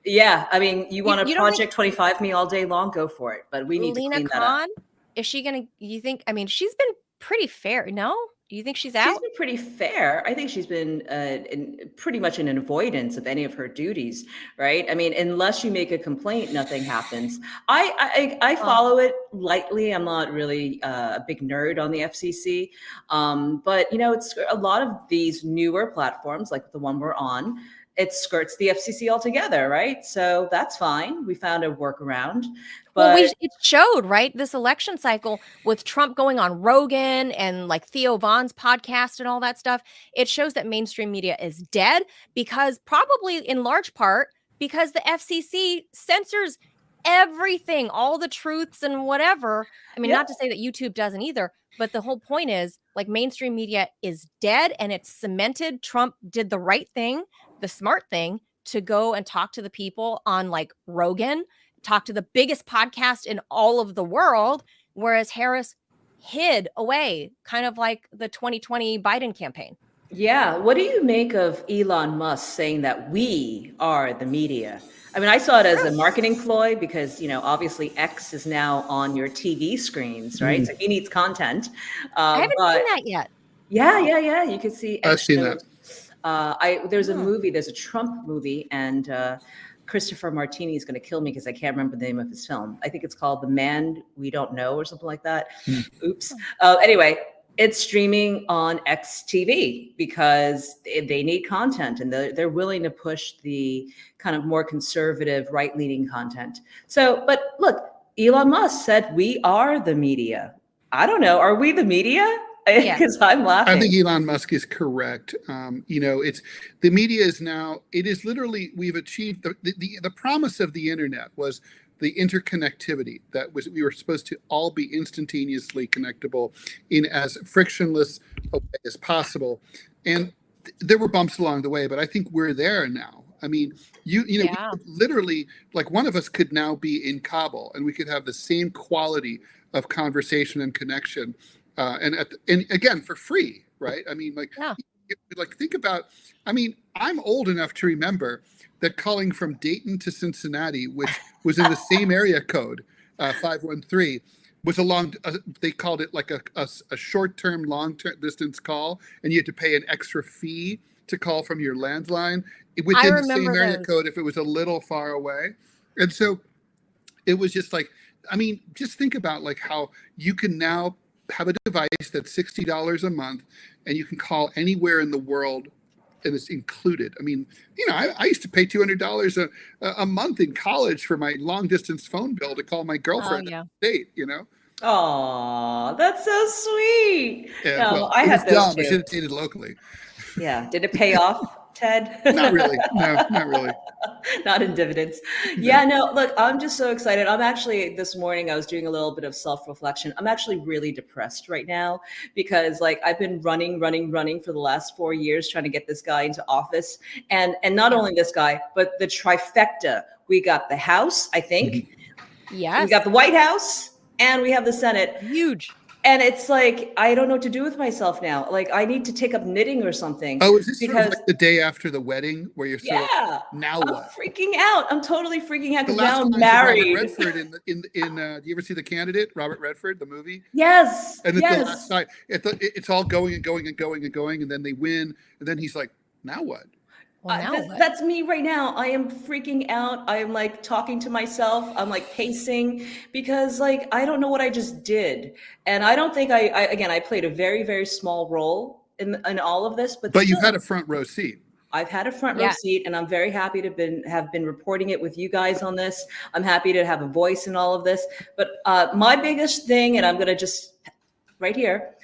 S5: Yeah, I mean, you want to Project 25 me all day long, go for it. But we need to clean that up.
S1: Is she going to, you think, I mean, she's been pretty fair. No? Do you think she's out?
S5: She's been pretty fair. I think she's been pretty much in avoidance of any of her duties, right? I mean, unless you make a complaint, nothing happens. I follow it lightly. I'm not really a big nerd on the FCC. But, it's a lot of these newer platforms like the one we're on, it skirts the FCC altogether, right? So that's fine. We found a workaround. But
S1: it showed, right? This election cycle with Trump going on Rogan and like Theo Vaughn's podcast and all that stuff, it shows that mainstream media is dead because probably in large part because the FCC censors everything, all the truths and whatever. I mean, not to say that YouTube doesn't either, but the whole point is like mainstream media is dead and it's cemented. Trump did the right thing, the smart thing to go and talk to the people on like Rogan, talk to the biggest podcast in all of the world, whereas Harris hid away, kind of like the 2020 Biden campaign.
S5: Yeah. What do you make of Elon Musk saying that we are the media? I mean, I saw it as a marketing ploy because, obviously X is now on your TV screens, right? So he needs content.
S1: I haven't seen
S5: But
S1: that yet.
S5: yeah. You can see
S2: I've
S5: X
S2: seen
S5: shows. There's a
S1: Hmm.
S5: movie, there's a Trump movie, and Christopher Martini is going to kill me because I can't remember the name of his film. I think it's called The Man We Don't Know or something like that. Oops. Anyway, it's streaming on XTV because they need content and they're willing to push the kind of more conservative, right-leaning content. So, but look, Elon Musk said we are the media. I don't know. Are we the media?
S1: Yeah.
S5: Because I'm laughing.
S2: I think Elon Musk is correct. It's the media is now. It is literally we've achieved the promise of the internet was the interconnectivity that was we were supposed to all be instantaneously connectable in as frictionless a way as possible, and there were bumps along the way, but I think we're there now. I mean, we could literally, like one of us could now be in Kabul, and we could have the same quality of conversation and connection. And again for free, right? I mean, think about. I mean, I'm old enough to remember that calling from Dayton to Cincinnati, which was in the same area code, 513, was a long. They called it like a short-term, long-term distance call, and you had to pay an extra fee to call from your landline within the same area code if it was a little far away, and so it was just like. I mean, just think about like how you can now have a device that's $60 a month and you can call anywhere in the world and it's included. I mean, I used to pay $200 a month in college for my long distance phone bill to call my girlfriend in the state,
S5: Oh, that's so sweet.
S2: Yeah,
S5: No,
S2: well,
S5: I
S2: it was
S5: had those
S2: dumb.
S5: too.
S2: I should have dated locally.
S5: Yeah. Did it pay off, Ted?
S2: Not really. No, not really.
S5: Not in dividends. Yeah, no, look, I'm just so excited. I'm actually, this morning, I was doing a little bit of self-reflection. I'm actually really depressed right now because like I've been running for the last 4 years trying to get this guy into office. And not only this guy, but the trifecta. We got the House, I think.
S1: Yes.
S5: We got the White House and we have the Senate.
S1: Huge.
S5: And it's like, I don't know what to do with myself now. Like, I need to take up knitting or something.
S2: Oh, is this sort of like the day after the wedding where you're sort of, now
S5: I'm
S2: what?
S5: freaking out. I'm totally freaking out because
S2: The
S5: now
S2: last
S5: I'm
S2: one
S5: married.
S2: Robert Redford in do you ever see The Candidate? Robert Redford, the movie?
S5: Yes.
S2: And at the last side, it's all going and going and going and going, and then they win, and then he's like, now what?
S1: Well,
S5: that's me right now. I am freaking out. I am like talking to myself. I'm like pacing because like I don't know what I just did, and I don't think I played a very, very small role in all of this. But
S2: you've had a front row seat.
S5: I've had a front row seat, and I'm very happy to have been reporting it with you guys on this. I'm happy to have a voice in all of this. But my biggest thing, and I'm gonna just right here,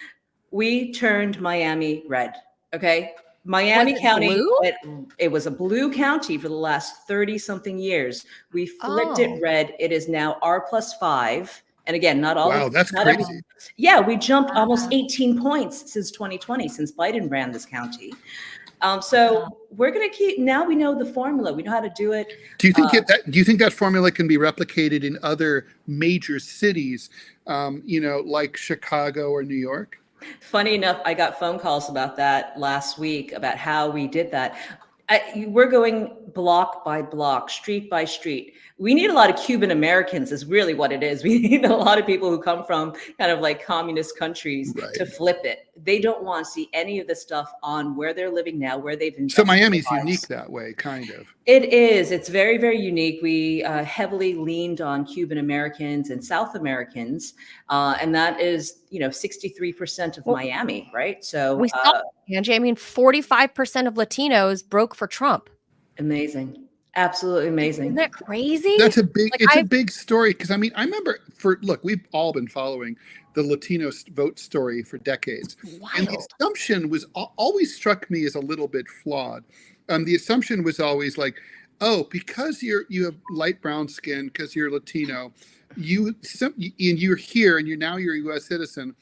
S5: we turned Miami red. Okay. Miami County, it was a blue county for the last 30 something years. We flipped it red. It is now R+5. And again, not all.
S2: Wow, that's crazy.
S5: Yeah, we jumped almost 18 points since 2020, since Biden ran this county. So we're going to keep, now we know the formula. We know how to do it.
S2: Do you think that formula can be replicated in other major cities, like Chicago or New York?
S5: Funny enough, I got phone calls about that last week about how we did that. We're going block by block, street by street. We need a lot of Cuban Americans is really what it is. We need a lot of people who come from kind of like communist countries to flip it. They don't want to see any of the stuff on where they're living now, where they've invested.
S2: So Miami's unique that way, kind of.
S5: It is. It's very, very unique. We heavily leaned on Cuban Americans and South Americans, and that is, 63% of Miami, right? So
S1: we saw, Angie, I mean, 45% of Latinos broke for Trump.
S5: Amazing. Absolutely amazing.
S1: Isn't that crazy?
S2: That's a big story. Because I remember we've all been following the Latino vote story for decades. Wild. And the assumption was always struck me as a little bit flawed. The assumption was always like, oh, because you have light brown skin, because you're Latino, and you're here and you're a U.S. citizen,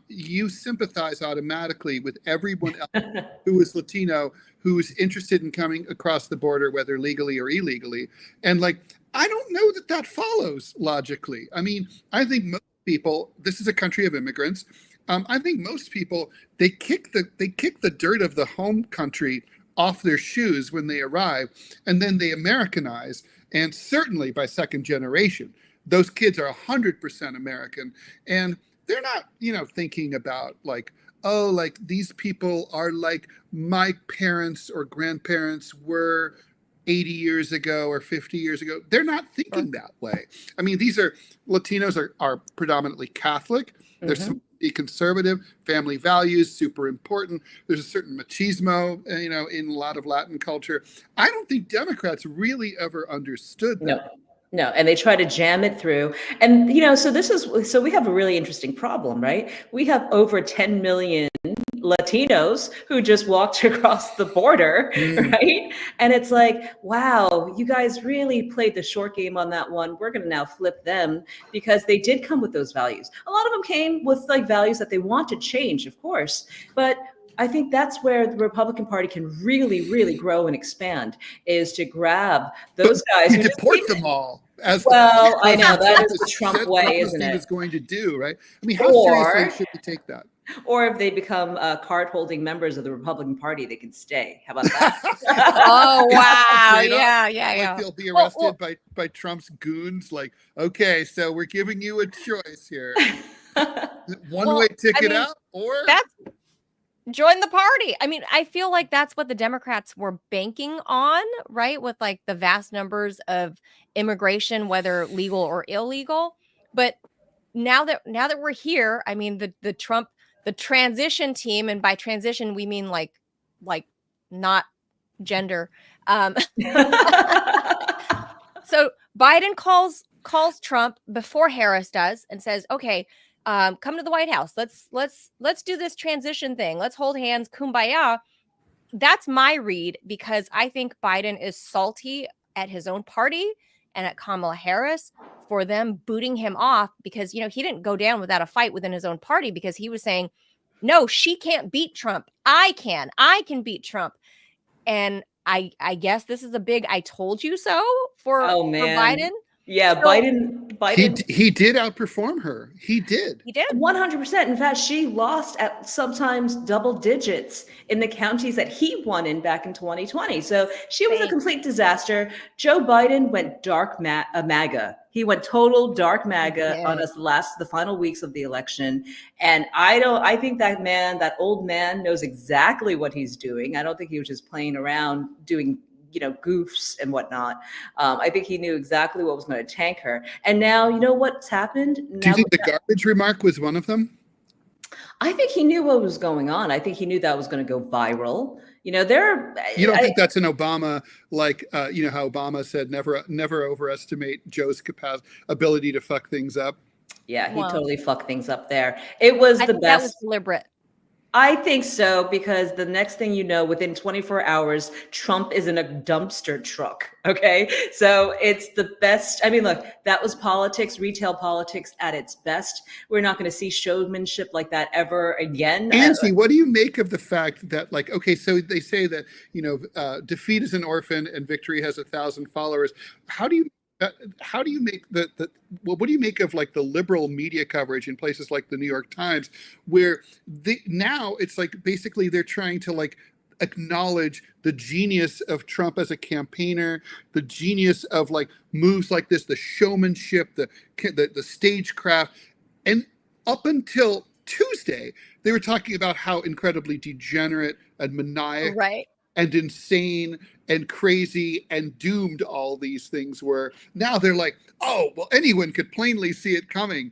S2: you sympathize automatically with everyone else who is Latino, who's interested in coming across the border, whether legally or illegally. And like, I don't know that follows logically. I mean, I think most people, this is a country of immigrants. I think most people, they kick the dirt of the home country off their shoes when they arrive, and then they Americanize. And certainly by second generation, those kids are 100% American, and they're not, thinking about like, oh, like these people are like my parents or grandparents were 80 years ago or 50 years ago. They're not thinking that way. I mean, Latinos are predominantly Catholic. They're conservative, family values, super important. There's a certain machismo, in a lot of Latin culture. I don't think Democrats really ever understood that.
S5: No, and they try to jam it through. And, so we have a really interesting problem, right? We have over 10 million Latinos who just walked across the border, right? And it's like, wow, you guys really played the short game on that one. We're going to now flip them, because they did come with those values. A lot of them came with like values that they want to change, of course, but I think that's where the Republican Party can really, really grow and expand, is to grab those guys.
S2: You deport them all.
S5: Well, I know that is the Trump way, isn't it?
S2: Is going to do, right? I mean, how seriously should we take that?
S5: Or if they become card-holding members of the Republican Party, they can stay. How about that?
S1: Oh, wow. Yeah.
S2: Like they'll be arrested by Trump's goons. Like, okay, so we're giving you a choice here. One-way ticket out, or...
S1: Join the party. I mean, I feel like that's what the Democrats were banking on, right? With like the vast numbers of immigration, whether legal or illegal. But now that we're here, I mean, the transition team, and by transition we mean like not gender. So Biden calls Trump before Harris does and says, okay, come to the White House. Let's do this transition thing. Let's hold hands, kumbaya. That's my read, because I think Biden is salty at his own party and at Kamala Harris for them booting him off, because, he didn't go down without a fight within his own party, because he was saying, no, she can't beat Trump. I can beat Trump. And I guess this is a big I told you so for Biden.
S5: Yeah, so, Biden.
S2: He did outperform her. He did
S5: 100%. In fact, she lost at sometimes double digits in the counties that he won in back in 2020. So she was a complete disaster. Joe Biden went dark MAGA. He went total dark MAGA on us the final weeks of the election. And I think that old man knows exactly what he's doing. I don't think he was just playing around doing goofs and whatnot. I think he knew exactly what was going to tank her. And now, what's happened?
S2: Do you think the garbage remark was one of them?
S5: I think he knew what was going on. I think he knew that was going to go viral. You don't
S2: think that's an Obama, like, how Obama said, never overestimate Joe's ability to fuck things up?
S5: Yeah, he totally fucked things up there. It was the best.
S1: That was deliberate.
S5: I think so, because the next thing you know, within 24 hours, Trump is in a dumpster truck. Okay. So it's the best. I mean, look, that was politics, retail politics at its best. We're not going to see showmanship like that ever again.
S2: Angie, what do you make of the fact that, like, okay, so they say that, defeat is an orphan and victory has 1,000 followers. How do you make what do you make of like the liberal media coverage in places like the New York Times, where now it's like basically they're trying to like acknowledge the genius of Trump as a campaigner, the genius of like moves like this, the showmanship, the stagecraft, and up until Tuesday they were talking about how incredibly degenerate and maniac,
S1: right,
S2: and insane and crazy and doomed all these things were. Now they're like, oh, well, anyone could plainly see it coming.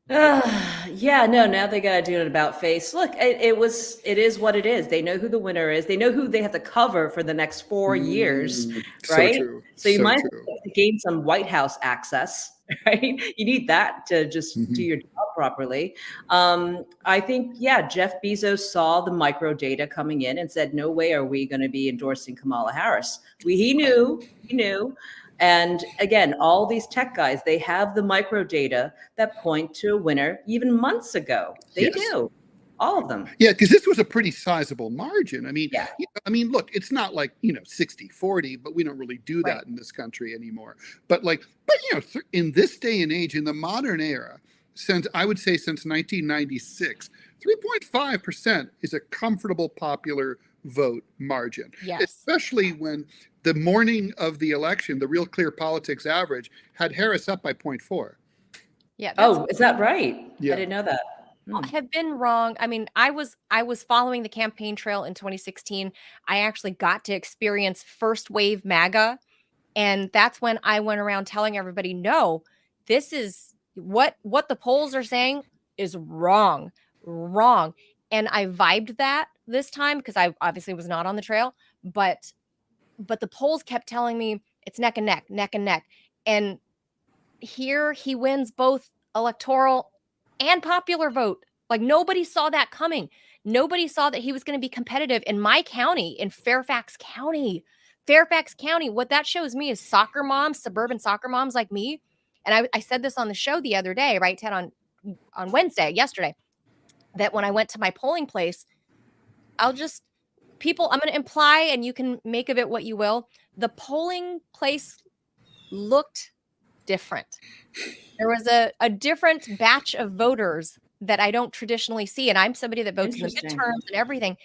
S5: Now they got to do an about face. Look, it is what it is. They know who the winner is. They know who they have to cover for the next 4 years, right?
S2: So true.
S5: So you might have to gain some White House access, right? You need that to just do your job properly. I think, Jeff Bezos saw the micro data coming in and said, no way are we going to be endorsing Kamala Harris. He knew. And again, all these tech guys, they have the micro data that point to a winner even months ago. They do. All of them.
S2: Yeah, because this was a pretty sizable margin. I mean, look, it's not like, 60-40, but we don't really do that in this country anymore. But in this day and age, in the modern era, I would say since 1996. 3.5% is a comfortable popular vote margin,
S1: Yes.
S2: especially when the morning of the election, the Real Clear Politics average had Harris up by 0.4.
S1: Yeah.
S5: Oh, is that right?
S2: Yeah.
S5: I didn't know that.
S1: Have been wrong. I mean, I was following the campaign trail in 2016. I actually got to experience first wave MAGA, and that's when I went around telling everybody, no, this is what the polls are saying is wrong. And I vibed that this time because I obviously was not on the trail, but the polls kept telling me it's neck and neck, neck and neck. And here he wins both electoral and popular vote. Like nobody saw that coming. Nobody saw that he was going to be competitive in my county, in Fairfax County. Fairfax County, what that shows me is soccer moms, suburban soccer moms like me. And I said this on the show the other day, right, Ted, on Wednesday, yesterday, that when I went to my polling place, I'm going to imply, and you can make of it what you will. The polling place looked different. There was a different batch of voters that I don't traditionally see. And I'm somebody that votes in the midterms and everything.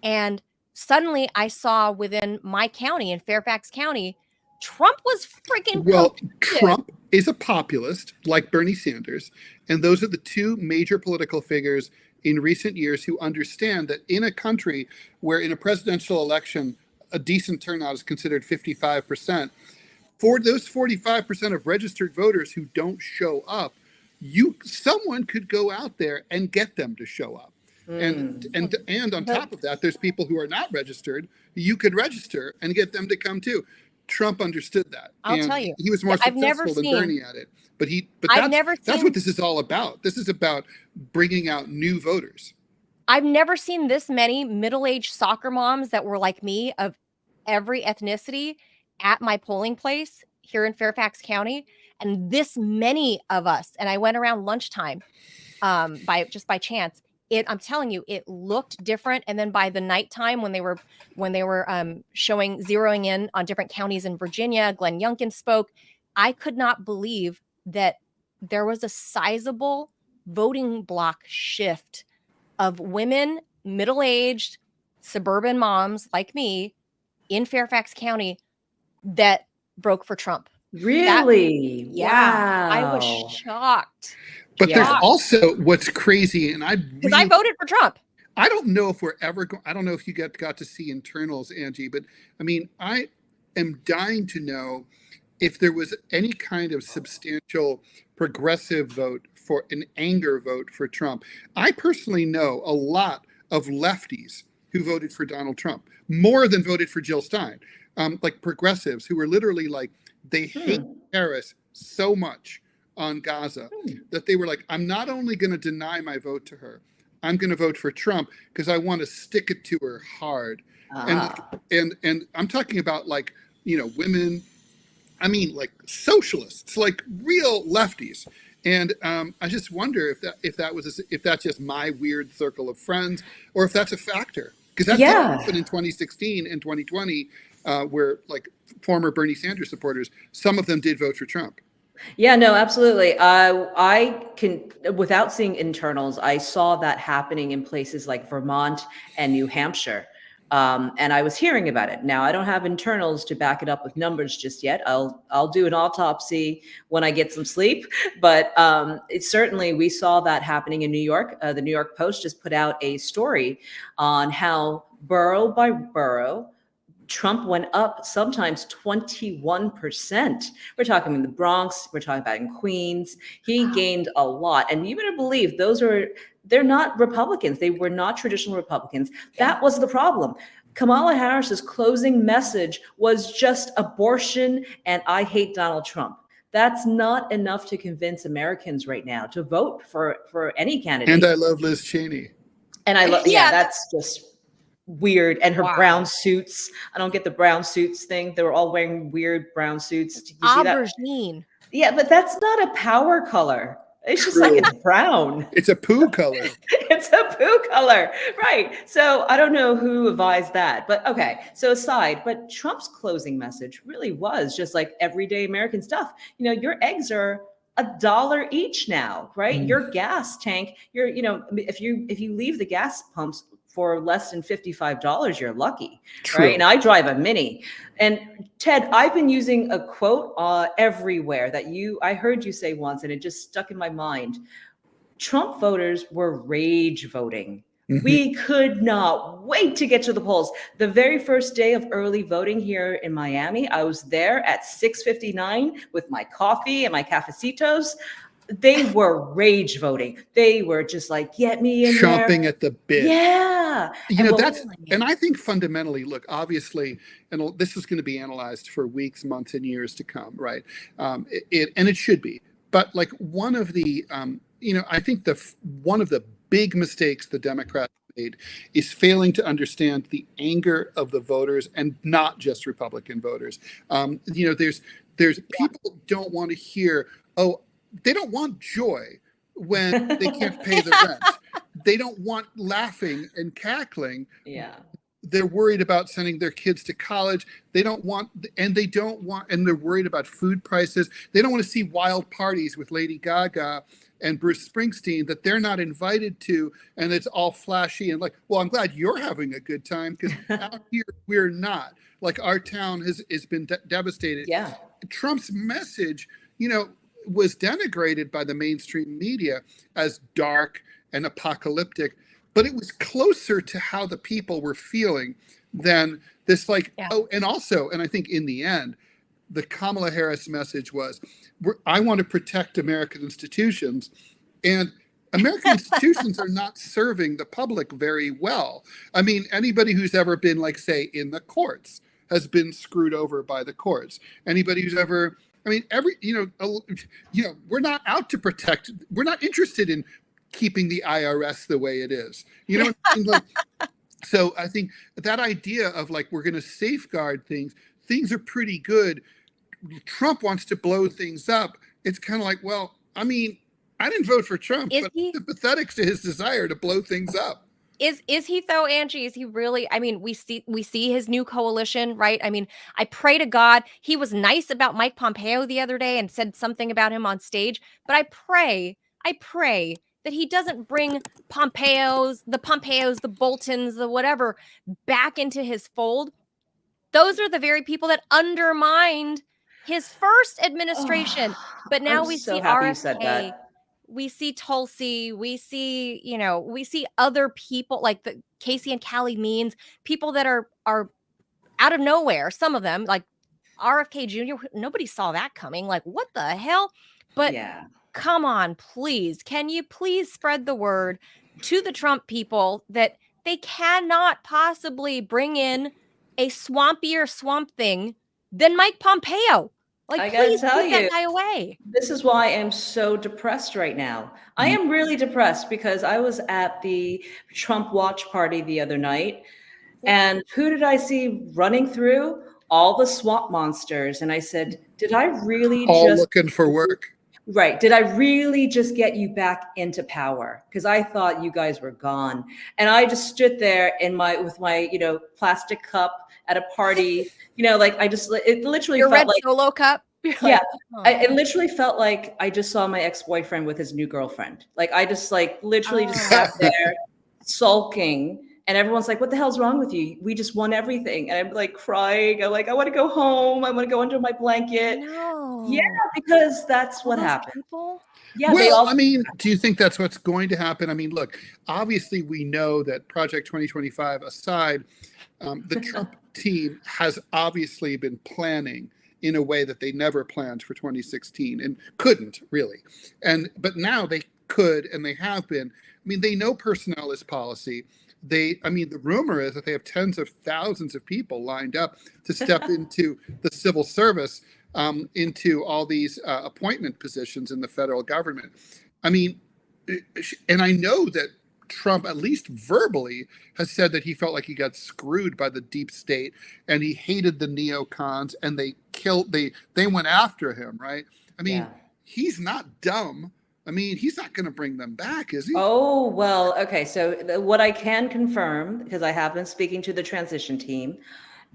S1: And suddenly I saw within my county, in Fairfax County, Trump was freaking
S2: Trump is a populist like Bernie Sanders. And those are the two major political figures in recent years who understand that in a country where in a presidential election, a decent turnout is considered 55%, for those 45% of registered voters who don't show up, someone could go out there and get them to show up. And on top of that, there's people who are not registered. You could register and get them to come too. Trump understood that.
S1: I'll tell you,
S2: he was more successful than Bernie at it. But that's what this is all about. This is about bringing out new voters.
S1: I've never seen this many middle-aged soccer moms that were like me, of every ethnicity, at my polling place here in Fairfax County, and this many of us. And I went around lunchtime, by chance. I'm telling you, it looked different. And then by the nighttime, when they were zeroing in on different counties in Virginia, Glenn Youngkin spoke. I could not believe that there was a sizable voting block shift of women, middle-aged, suburban moms like me in Fairfax County that broke for Trump.
S5: Really?
S1: Yeah.
S5: Wow.
S1: I was shocked.
S2: But there's also what's crazy, and I
S1: voted for Trump.
S2: I don't know if we're ever I don't know if you got to see internals, Angie, but I mean, I am dying to know if there was any kind of substantial progressive vote for an anger vote for Trump. I personally know a lot of lefties who voted for Donald Trump, more than voted for Jill Stein. Like progressives who were literally like, they hate Harris so much on Gaza that they were like, I'm not only going to deny my vote to her, I'm going to vote for Trump because I want to stick it to her hard. And I'm talking about like, women, I mean like socialists, like real lefties. And I just wonder if that's just my weird circle of friends, or if that's a factor. Because that's what happened in 2016 and 2020, where like former Bernie Sanders supporters, some of them did vote for Trump.
S5: Yeah, no, absolutely. I can, without seeing internals, I saw that happening in places like Vermont and New Hampshire. And I was hearing about it. Now, I don't have internals to back it up with numbers just yet. I'll do an autopsy when I get some sleep. But certainly we saw that happening in New York. The New York Post just put out a story on how borough by borough, Trump went up sometimes 21%. We're talking in the Bronx. We're talking about in Queens. He gained a lot. And you better believe they're not Republicans. They were not traditional Republicans. That was the problem. Kamala Harris's closing message was just abortion and I hate Donald Trump. That's not enough to convince Americans right now to vote for any candidate.
S2: And I love Liz Cheney.
S5: And I love, that's just weird. And her brown suits. I don't get the brown suits thing. They were all wearing weird brown suits. Did you see that?
S1: Aubergine.
S5: Yeah, but that's not a power color. It's just like it's brown.
S2: It's a poo color.
S5: It's a poo color. Right. So I don't know who advised that. But okay. So aside, but Trump's closing message really was just like everyday American stuff. Your eggs are $1 each now, right?
S2: Mm.
S5: Your gas tank, if you leave the gas pumps for less than $55, you're lucky.
S2: True.
S5: Right? And I drive a Mini. And Ted, I've been using a quote everywhere that I heard you say once, and it just stuck in my mind. Trump voters were rage voting.
S2: Mm-hmm.
S5: We could not wait to get to the polls. The very first day of early voting here in Miami, I was there at 6:59 with my coffee and my cafecitos. They were rage voting. They were just like, get me in
S2: chomping
S5: there.
S2: At the bit.
S5: Yeah.
S2: And I think fundamentally, look, obviously, and this is going to be analyzed for weeks, months, and years to come, right? And it should be. But like one of the, I think one of the big mistakes the Democrats made is failing to understand the anger of the voters, and not just Republican voters. There's people don't want to hear, they don't want joy when they can't pay the rent. They don't want laughing and cackling.
S5: Yeah.
S2: They're worried about sending their kids to college. And they're worried about food prices. They don't want to see wild parties with Lady Gaga and Bruce Springsteen that they're not invited to, and it's all flashy and like, well, I'm glad you're having a good time, because out here we're not. Like, our town has been devastated.
S5: Yeah.
S2: Trump's message, was denigrated by the mainstream media as dark and apocalyptic, but it was closer to how the people were feeling than this, and I think in the end, the Kamala Harris message was, I want to protect American institutions, and American institutions are not serving the public very well. I mean, anybody who's ever been, say, in the courts has been screwed over by the courts. Anybody who's ever, we're not out to protect, we're not interested in keeping the IRS the way it is. So I think that idea of we're going to safeguard things are pretty good. Trump wants to blow things up. It's kind of I didn't vote for Trump, but I'm sympathetic to his desire to blow things up.
S1: Is he though, Angie? Is he really? I mean, we see his new coalition, right? I mean, I pray to God he was nice about Mike Pompeo the other day and said something about him on stage, but I pray that he doesn't bring the Pompeos, the Boltons, the whatever back into his fold. Those are the very people that undermined his first administration. But now we see RFK, we see Tulsi, we see other people like the Casey and Callie Means, people that are out of nowhere. Some of them, like RFK Jr., nobody saw that coming. Like, what the hell? But come on, please. Can you please spread the word to the Trump people that they cannot possibly bring in a swampier swamp thing than Mike Pompeo? Like, please keep that guy away.
S5: This is why I am so depressed right now. I am really depressed because I was at the Trump watch party the other night, and who did I see running through? All the swamp monsters. And I said, did I really
S2: all looking for work?
S5: Right. Did I really just get you back into power? Because I thought you guys were gone. And I just stood there with my, plastic cup at a party, it literally
S1: Your
S5: felt
S1: red
S5: like
S1: Solo cup.
S5: Yeah. It literally felt like I just saw my ex-boyfriend with his new girlfriend. Like, I just literally just sat there sulking. And everyone's like, what the hell's wrong with you? We just won everything. And I'm like crying. I'm like, I want to go home. I want to go under my blanket. No. Yeah, because that's what happened.
S1: People?
S5: Yeah.
S2: Well, do you think that's what's going to happen? I mean, look, obviously we know that Project 2025 aside, the Trump team has obviously been planning in a way that they never planned for 2016 and couldn't really. But now they could, and they have been. I mean, they know personnel is policy. The rumor is that they have tens of thousands of people lined up to step into the civil service, into all these appointment positions in the federal government. I mean, and I know that Trump, at least verbally, has said that he felt like he got screwed by the deep state, and he hated the neocons, and they went after him, right? I mean, he's not dumb. I mean, he's not going to bring them back, is he?
S5: Oh, well, okay. So what I can confirm, because I have been speaking to the transition team,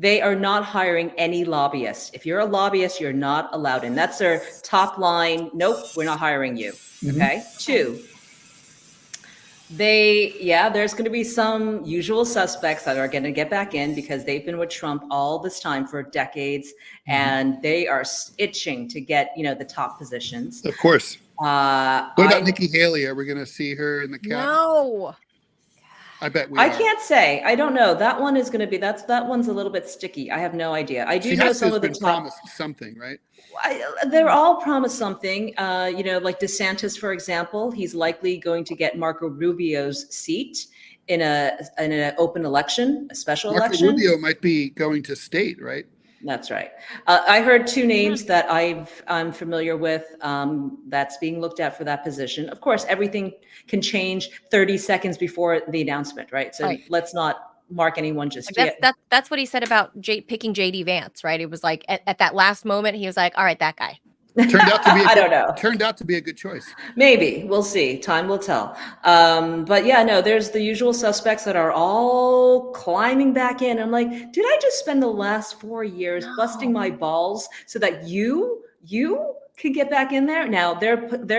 S5: They are not hiring any lobbyists. If you're a lobbyist, you're not allowed in. That's their top line. Nope, we're not hiring you. Okay. 2, there's going to be some usual suspects that are going to get back in because they've been with Trump all this time for decades, and they are itching to get, the top positions.
S2: Of course. What about Nikki Haley? Are we going to see her in the cabinet?
S1: No.
S2: I bet we
S5: I
S2: are.
S5: can't say. I don't know. That one is going to be, that one's a little bit sticky. I have no idea. I do know some of the top.
S2: Promised something, right?
S5: They're all promised something. Like DeSantis, for example, he's likely going to get Marco Rubio's seat in an open election, a special election.
S2: Marco Rubio might be going to state, right?
S5: That's right. I heard 2 names that I'm familiar with that's being looked at for that position. Of course, everything can change 30 seconds before the announcement, right? So let's not mark anyone just yet.
S1: That's what he said about picking JD Vance, right? It was like at that last moment, he was like, all right, that guy.
S2: Turned out to be
S5: I don't know.
S2: Turned out to be a good choice.
S5: Maybe. We'll see. Time will tell. But yeah, no, there's the usual suspects that are all climbing back in. I'm like, did I just spend the last 4 years busting my balls so that you could get back in there? Now, there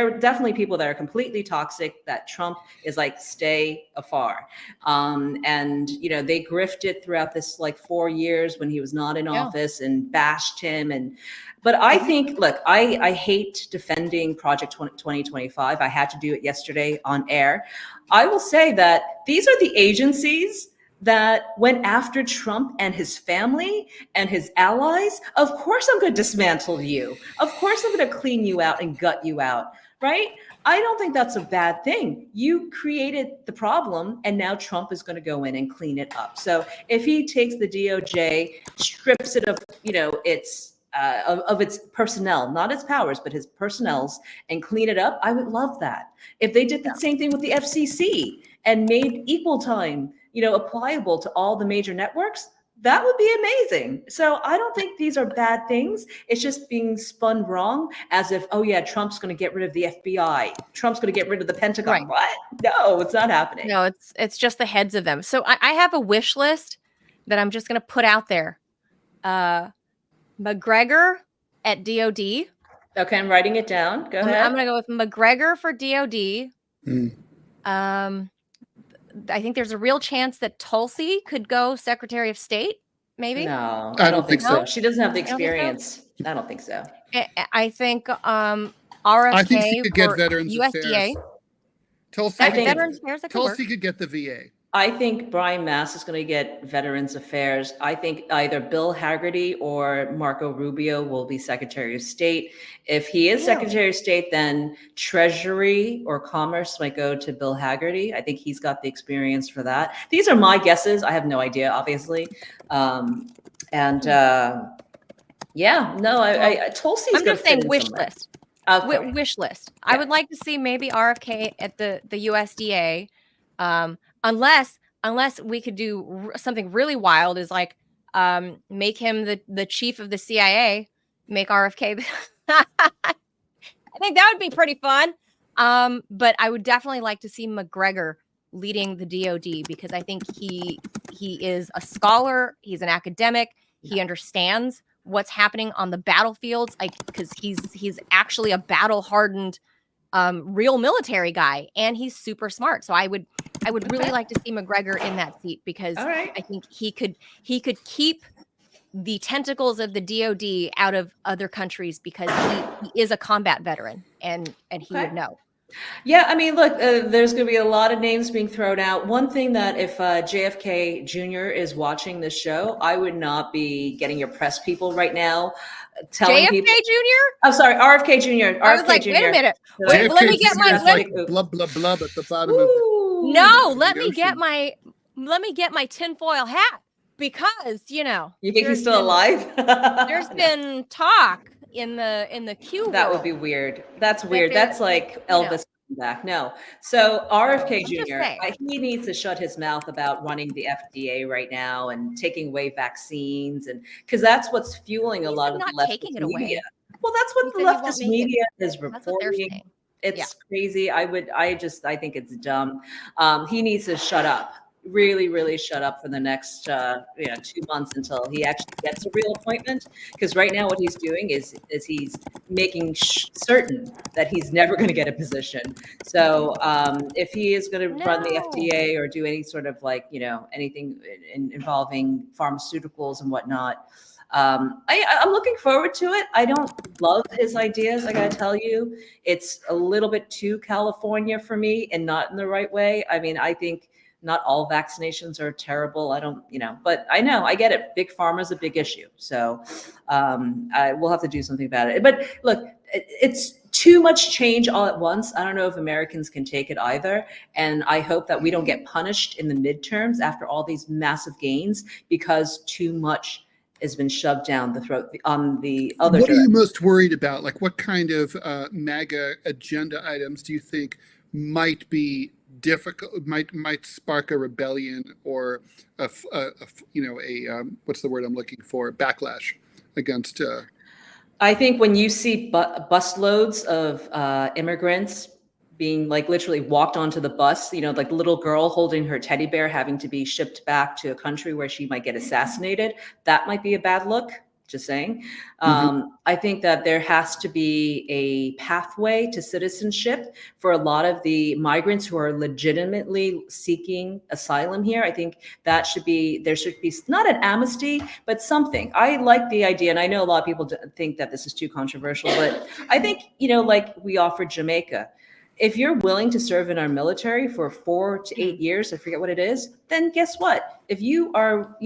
S5: are definitely people that are completely toxic that Trump is like, stay afar. And, they grifted throughout this 4 years when he was not in office and bashed him. But I think, look, I hate defending Project 2025. I had to do it yesterday on air. I will say that these are the agencies that went after Trump and his family and his allies. Of course I'm going to dismantle you. Of course I'm going to clean you out and gut you out, right? I don't think that's a bad thing. You created the problem, and now Trump is going to go in and clean it up. So if he takes the DOJ, strips it of, its personnel, not its powers, but his personnel's, and clean it up, I would love that. If they did the same thing with the FCC and made equal time, applicable to all the major networks, that would be amazing. So I don't think these are bad things. It's just being spun wrong as if, oh yeah, Trump's going to get rid of the FBI. Trump's going to get rid of the Pentagon. Right. What? No, it's not happening.
S1: No, it's just the heads of them. So I have a wish list that I'm just going to put out there. McGregor at DOD.
S5: Okay, I'm writing it down. Go ahead.
S1: I'm going to go with McGregor for DOD. I think there's a real chance that Tulsi could go Secretary of State, maybe.
S5: No, I don't think so. She doesn't have the experience. I don't think so.
S1: I think RFK
S2: I think she could get Veterans
S1: USDA.
S2: Affairs. Tulsi,
S1: Veterans Affairs,
S2: Tulsi could get the VA.
S5: I think Brian Mast is going to get Veterans Affairs. I think either Bill Hagerty or Marco Rubio will be Secretary of State. If he is Secretary of State, then Treasury or Commerce might go to Bill Hagerty. I think he's got the experience for that. These are my guesses. I have no idea, obviously. Tulsi's
S1: I'm just saying wish list. Wish list. Okay. I would like to see maybe RFK at the USDA. Unless we could do something really wild, is like make him the chief of the CIA, make RFK. I think that would be pretty fun. But I would definitely like to see McGregor leading the DOD, because I think he is a scholar. He's an academic. He understands what's happening on the battlefields, because he's actually a battle-hardened real military guy, and he's super smart. So I would really like to see McGregor in that seat, because I think he could keep the tentacles of the DOD out of other countries, because he is a combat veteran, and he would know.
S5: Yeah, I mean, look, there's going to be a lot of names being thrown out. One thing that if JFK Jr. is watching this show, I would not be getting your press people right now telling
S1: JFK Jr.?
S5: I'm sorry, RFK Jr.
S1: I was like, wait a minute. Let me get my
S2: blub blub blub at the bottom of
S1: let me get my tinfoil hat, because
S5: you think he's still alive?
S1: There's been talk in the queue.
S5: That would be weird. That's weird. That's like Elvis back. No. So RFK Jr., he needs to shut his mouth about running the FDA right now and taking away vaccines, and because that's what's fueling a lot of the leftist media. Well, that's what the leftist media is reporting. It's crazy. I think it's dumb. He needs to shut up. really, really shut up for the next 2 months until he actually gets a real appointment. Because right now, what he's doing is he's making certain that he's never going to get a position. So if he is going to run the FDA or do any sort of anything involving pharmaceuticals and whatnot, I'm looking forward to it. I don't love his ideas. I gotta tell you, it's a little bit too California for me, and not in the right way. I mean, I think not all vaccinations are terrible. I don't, but I get it. Big pharma is a big issue. So I will have to do something about it. But look, it's too much change all at once. I don't know if Americans can take it either. And I hope that we don't get punished in the midterms after all these massive gains because too much has been shoved down the throat on the other.
S2: What are you most worried about? Like, what kind of MAGA agenda items do you think might be difficult, might spark a rebellion or what's the word I'm looking for? Backlash against.
S5: I think when you see busloads of immigrants being literally walked onto the bus, like the little girl holding her teddy bear having to be shipped back to a country where she might get assassinated, that might be a bad look. Just saying. I think that there has to be a pathway to citizenship for a lot of the migrants who are legitimately seeking asylum here. I think there should be not an amnesty, but something. I like the idea, and I know a lot of people think that this is too controversial, but I think, like we offered Jamaica. If you're willing to serve in our military for 4 to 8 years, I forget what it is, then guess what? If you are,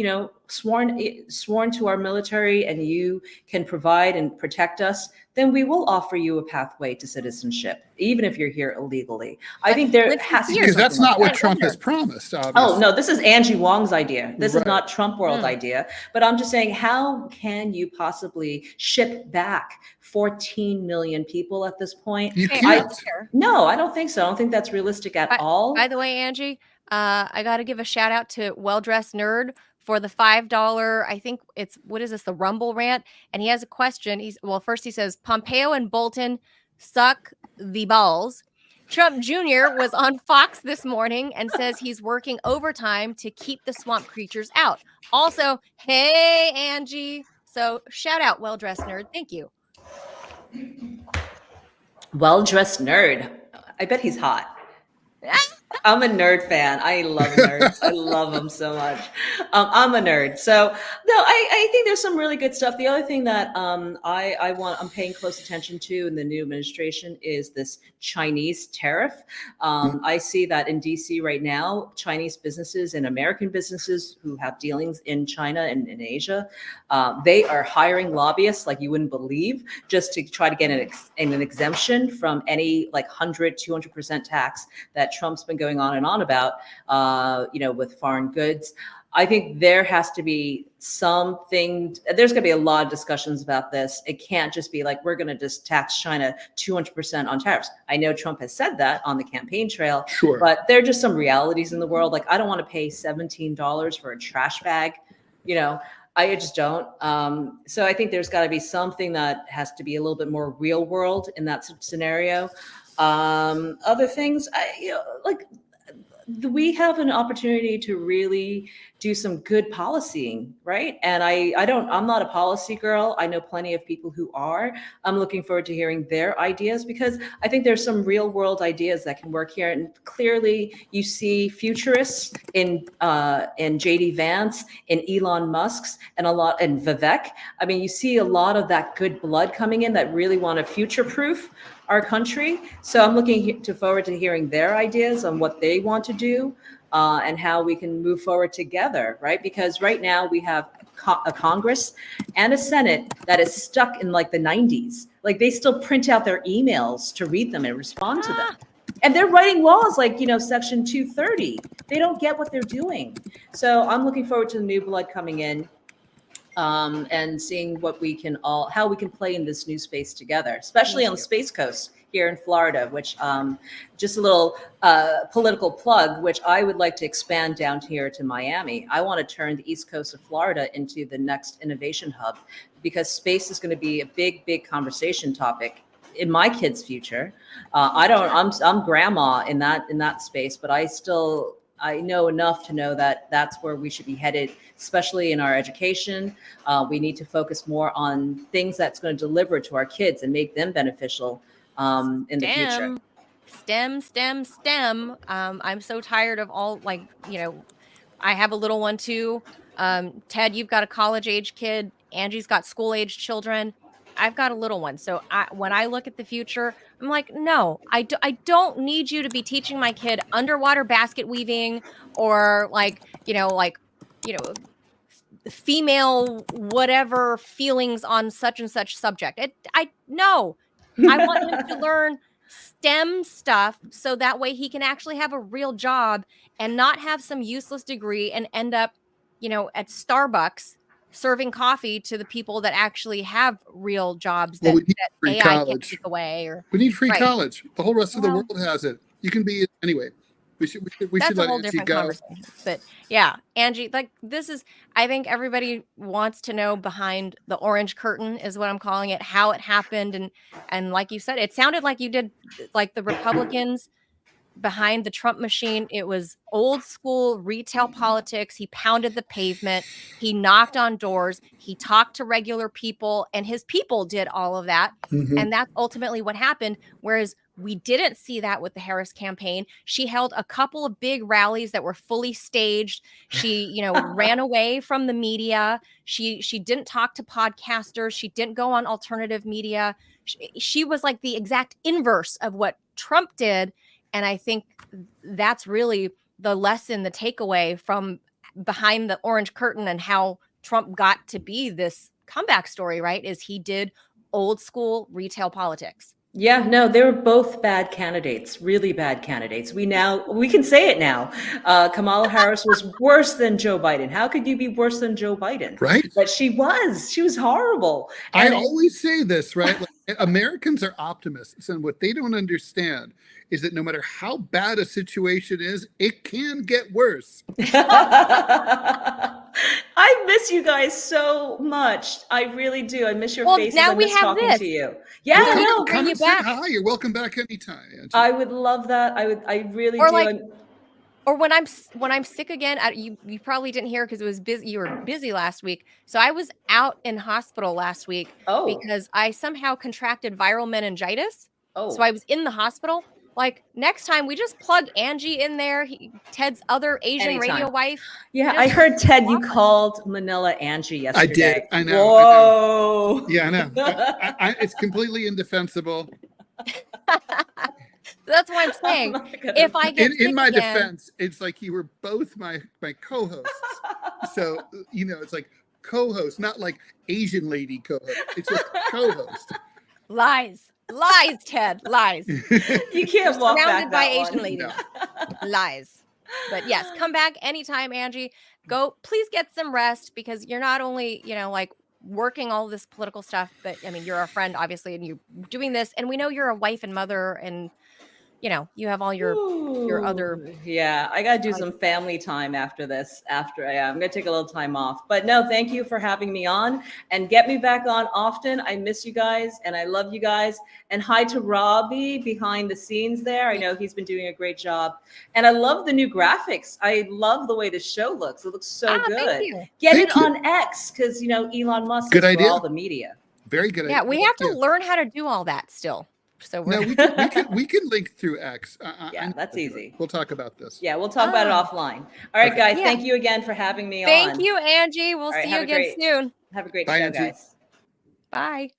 S5: sworn to our military and you can provide and protect us, then we will offer you a pathway to citizenship, even if you're here illegally. I think there has to be,
S2: because that's not what Trump has promised. Obviously.
S5: Oh no, this is Angie Wong's idea. This is not Trump world idea. But I'm just saying, how can you possibly ship back 14 million people at this point?
S2: You can't.
S5: No, I don't think so. I don't think that's realistic at all.
S1: By the way, Angie, I got to give a shout out to Well Dressed Nerd for the $5. I think it's, what is this, the Rumble rant? And he has a question. First he says, Pompeo and Bolton suck the balls. Trump Jr. was on Fox this morning and says he's working overtime to keep the swamp creatures out. Also, hey, Angie. So shout out Well Dressed Nerd. Thank you.
S5: Well Dressed Nerd. I bet he's hot. I'm a nerd fan. I love nerds. I love them so much. I'm a nerd. So no, I think there's some really good stuff. The other thing that I'm paying close attention to in the new administration is this Chinese tariff. I see that in DC right now, Chinese businesses and American businesses who have dealings in China and in Asia, they are hiring lobbyists like you wouldn't believe, just to try to get an exemption from any 100-200% tax that Trump's been going on and on about, with foreign goods. I think there has to be something. There's going to be a lot of discussions about this. It can't just be we're going to just tax China 200% on tariffs. I know Trump has said that on the campaign trail,
S2: sure,
S5: but there are just some realities in the world. I don't want to pay $17 for a trash bag. I just don't. So I think there's got to be something that has to be a little bit more real world in that scenario. Other things, we have an opportunity to really do some good policying, right? And I'm not a policy girl. I know plenty of people who are. I'm looking forward to hearing their ideas because I think there's some real world ideas that can work here. And clearly you see futurists in JD Vance, in Elon Musk's, and Vivek. I mean, you see a lot of that good blood coming in that really want to future-proof our country. So I'm looking forward to hearing their ideas on what they want to do and how we can move forward together, right? Because right now we have a Congress and a Senate that is stuck in the 90s. They still print out their emails to read them and respond to them. And they're writing laws Section 230. They don't get what they're doing. So I'm looking forward to the new blood coming in. And seeing how we can play in this new space together, especially on the Space Coast here in Florida, which just a little political plug, which I would like to expand down here to Miami. I want to turn the East Coast of Florida into the next innovation hub because space is going to be a big, big conversation topic in my kids' future. I'm grandma in that space, but I still I know enough to know that that's where we should be headed, especially in our education. We need to focus more on things that's going to deliver to our kids and make them beneficial in the future.
S1: STEM. I'm so tired of all, like, I have a little one too. Ted, you've got a college age kid. Angie's got school age children. I've got a little one. So when I look at the future, I'm like, no, I don't need you to be teaching my kid underwater basket weaving or you know, female whatever feelings on such and such subject. No, I want him to learn STEM stuff so that way he can actually have a real job and not have some useless degree and end up, at Starbucks serving coffee to the people that actually have real jobs
S2: Well,
S1: that,
S2: we need
S1: that
S2: free
S1: AI can't
S2: college.
S1: take away. Or
S2: We need free
S1: right.
S2: college. The whole rest of the world has it. You can be anyway. We should
S1: That's a
S2: let
S1: whole
S2: Angie
S1: different
S2: go.
S1: conversation. But yeah, Angie, like I think everybody wants to know behind the orange curtain is what I'm calling it, how it happened. And like you said, it sounded like you did, like the Republicans behind the Trump machine. It was old school retail politics. He pounded the pavement. He knocked on doors. He talked to regular people, and his people did all of that.
S2: Mm-hmm.
S1: And that's ultimately what happened. Whereas we didn't see that with the Harris campaign. She held a couple of big rallies that were fully staged. She, ran away from the media. She didn't talk to podcasters. She didn't go on alternative media. She was like the exact inverse of what Trump did. And I think that's really the lesson, the takeaway from behind the orange curtain and how Trump got to be this comeback story, right? Is he did old school retail politics.
S5: Yeah, no, they were both bad candidates, really bad candidates. We can say it now. Kamala Harris was worse than Joe Biden. How could you be worse than Joe Biden?
S2: Right.
S5: But she was horrible.
S2: I always say this, right? Like, Americans are optimists, and what they don't understand is that no matter how bad a situation is, it can get worse.
S5: I miss you guys so much. I really do. I miss your faces.
S1: Now
S5: I miss talking to you. Yeah,
S2: well,
S5: no,
S2: come and say hi. You're welcome back anytime, Angie.
S5: I would love that. I really
S1: or
S5: do.
S1: Like, or when I'm sick again, you probably didn't hear because it was busy. You were busy last week, so I was out in hospital last week because I somehow contracted viral meningitis. So I was in the hospital. Like, next time we just plug Angie in there, Ted's other Asian radio wife.
S5: Yeah, I heard Ted, you called Manila Angie yesterday.
S2: I did. I know.
S5: Whoa.
S2: I know. Yeah, I know. It's completely indefensible.
S1: That's what I'm saying. If I get
S2: in my defense, it's like you were both my co-hosts. So, it's like co-host, not like Asian lady co-host. It's just co-host.
S1: Lies, Ted, lies.
S5: You can't walk
S1: surrounded
S5: back
S1: by
S5: that
S1: Asian
S5: one.
S1: ladies. No. Lies. But yes, come back anytime, Angie. Go, please get some rest, because you're not only, like working all this political stuff, but I mean, you're a friend, obviously, and you're doing this, and we know you're a wife and mother, and you have all your other.
S5: Yeah, I got to do some family time after this. I'm going to take a little time off. But no, thank you for having me on, and get me back on often. I miss you guys and I love you guys. And hi to Robbie behind the scenes there. I know he's been doing a great job. And I love the new graphics. I love the way the show looks. It looks so good.
S1: Thank you.
S5: Get it on X, because, Elon Musk
S2: good
S5: is
S2: idea.
S5: for all the media.
S2: Very good idea.
S1: Yeah, we have to learn how to do all that still. So
S2: no, we can link through X.
S5: Yeah, that's easy.
S2: We'll talk about this.
S5: Yeah, we'll talk about it offline. All right, guys. Yeah. Thank you again for having me on.
S1: Thank you, Angie. We'll see you again soon.
S5: Have a great
S2: Bye,
S5: show,
S2: Angie.
S5: guys.
S1: Bye.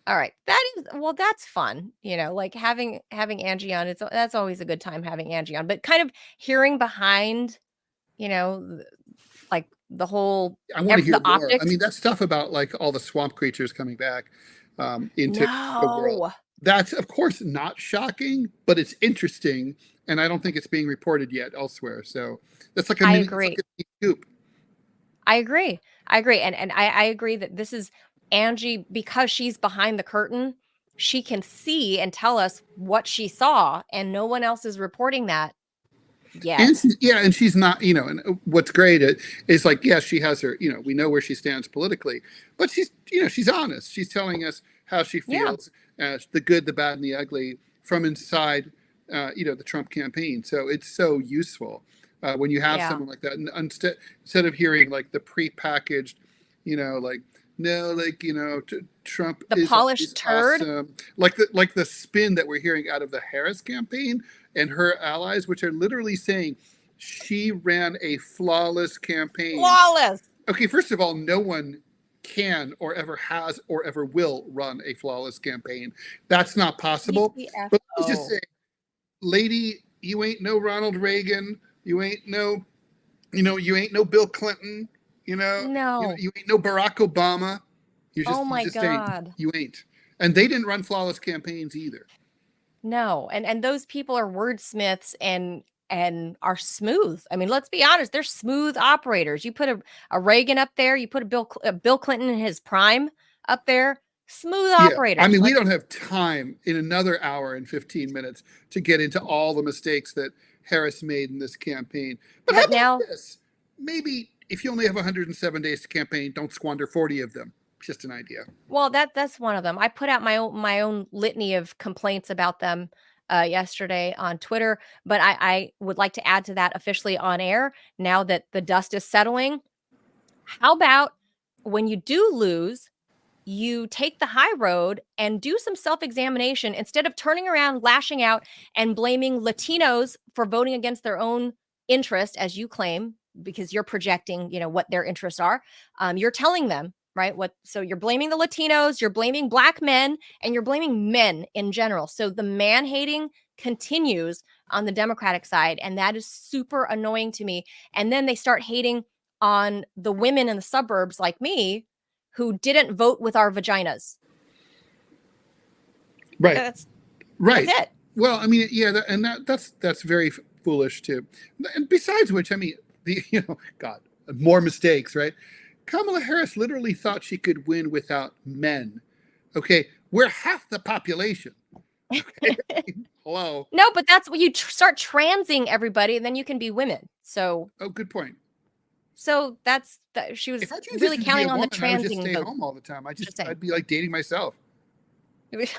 S1: All right. That's fun. Like having Angie on. That's always a good time having Angie on. But kind of hearing behind, like the whole.
S2: I want to hear more.
S1: Optics.
S2: I mean, that stuff about like all the swamp creatures coming back into the world. That's, of course, not shocking, but it's interesting, and I don't think it's being reported yet elsewhere. So that's like a mini scoop.
S1: I agree, and I agree that this is Angie, because she's behind the curtain. She can see and tell us what she saw, and no one else is reporting that yet.
S2: And she's not, and what's great is like, yes, she has her, we know where she stands politically, but she's, she's honest. She's telling us how she feels, the good, the bad, and the ugly from inside the Trump campaign. So it's so useful when you have someone like that. And instead of hearing like the prepackaged, Trump
S1: the
S2: is
S1: polished turd,
S2: awesome. Like the spin that we're hearing out of the Harris campaign and her allies, which are literally saying she ran a flawless campaign.
S1: Flawless.
S2: Okay, first of all, no one can or ever has or ever will run a flawless campaign. That's not possible. But let's just say, lady, you ain't no Ronald Reagan. You ain't no Bill Clinton.
S1: No.
S2: You ain't no Barack Obama.
S1: Oh my God.
S2: You ain't. And they didn't run flawless campaigns either.
S1: No. And those people are wordsmiths and are smooth. I mean, let's be honest, they're smooth operators. You put a Reagan up there, you put a Bill Clinton in his prime up there, smooth operators.
S2: I mean, we don't have time in another hour and 15 minutes to get into all the mistakes that Harris made in this campaign. But how about this? Maybe if you only have 107 days to campaign, don't squander 40 of them. Just an idea.
S1: Well, that's one of them. I put out my own litany of complaints about them yesterday on Twitter, but I would like to add to that officially on air now that the dust is settling. How about when you do lose, you take the high road and do some self-examination instead of turning around, lashing out, and blaming Latinos for voting against their own interest, as you claim, because you're projecting, what their interests are. You're telling them, right? So you're blaming the Latinos, you're blaming Black men, and you're blaming men in general. So the man-hating continues on the Democratic side, and that is super annoying to me. And then they start hating on the women in the suburbs like me who didn't vote with our vaginas.
S2: Right.
S1: That's it.
S2: Well, I mean, that's very foolish too. And besides which, I mean, God, more mistakes, right? Kamala Harris literally thought she could win without men. Okay, we're half the population. Okay? Hello.
S1: No, but that's when you start transing everybody, and then you can be women. So.
S2: Oh, good point.
S1: So she was really counting on the transing.
S2: I would just stay home all the time. I'd be like dating myself.
S1: Like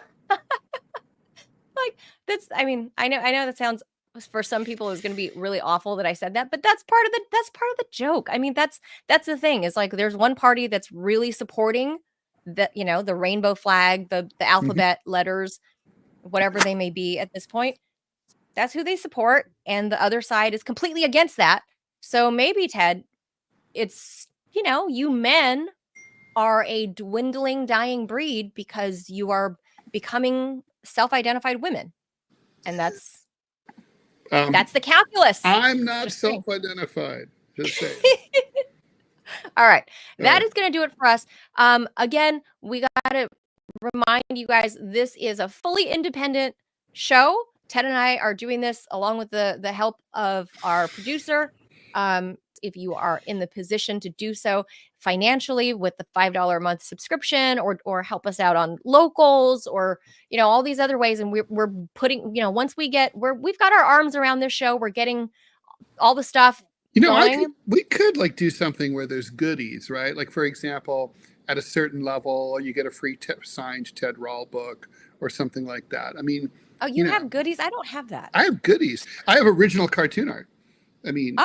S1: that's. I mean, I know that sounds for some people is going to be really awful that I said that, but that's part of the joke. I mean, that's the thing is like there's one party that's really supporting the rainbow flag, the alphabet letters, whatever they may be at this point. That's who they support, and the other side is completely against that. So maybe, Ted, it's you men are a dwindling, dying breed because you are becoming self-identified women, and that's the calculus.
S2: I'm not self-identified. Just saying.
S1: All right. That is going to do it for us. Again, we got to remind you guys, this is a fully independent show. Ted and I are doing this along with the help of our producer. If you are in the position to do so financially with the $5 a month subscription or help us out on locals or, all these other ways. And we're putting, once we've got our arms around this show, we're getting all the stuff.
S2: We could like do something where there's goodies, right? Like, for example, at a certain level, you get a free signed Ted Rall book or something like that. I mean,
S1: oh, you have goodies? I don't have that.
S2: I have goodies. I have original cartoon art. I mean,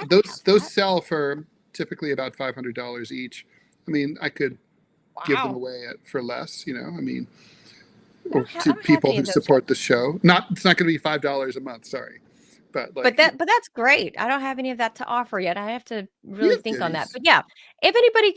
S2: those sell for typically about $500 each. I mean, I could give them away for less, I mean, or to people who support the show. It's not going to be $5 a month. Sorry. But
S1: that's great. I don't have any of that to offer yet. I have to really think on that. But yeah, if anybody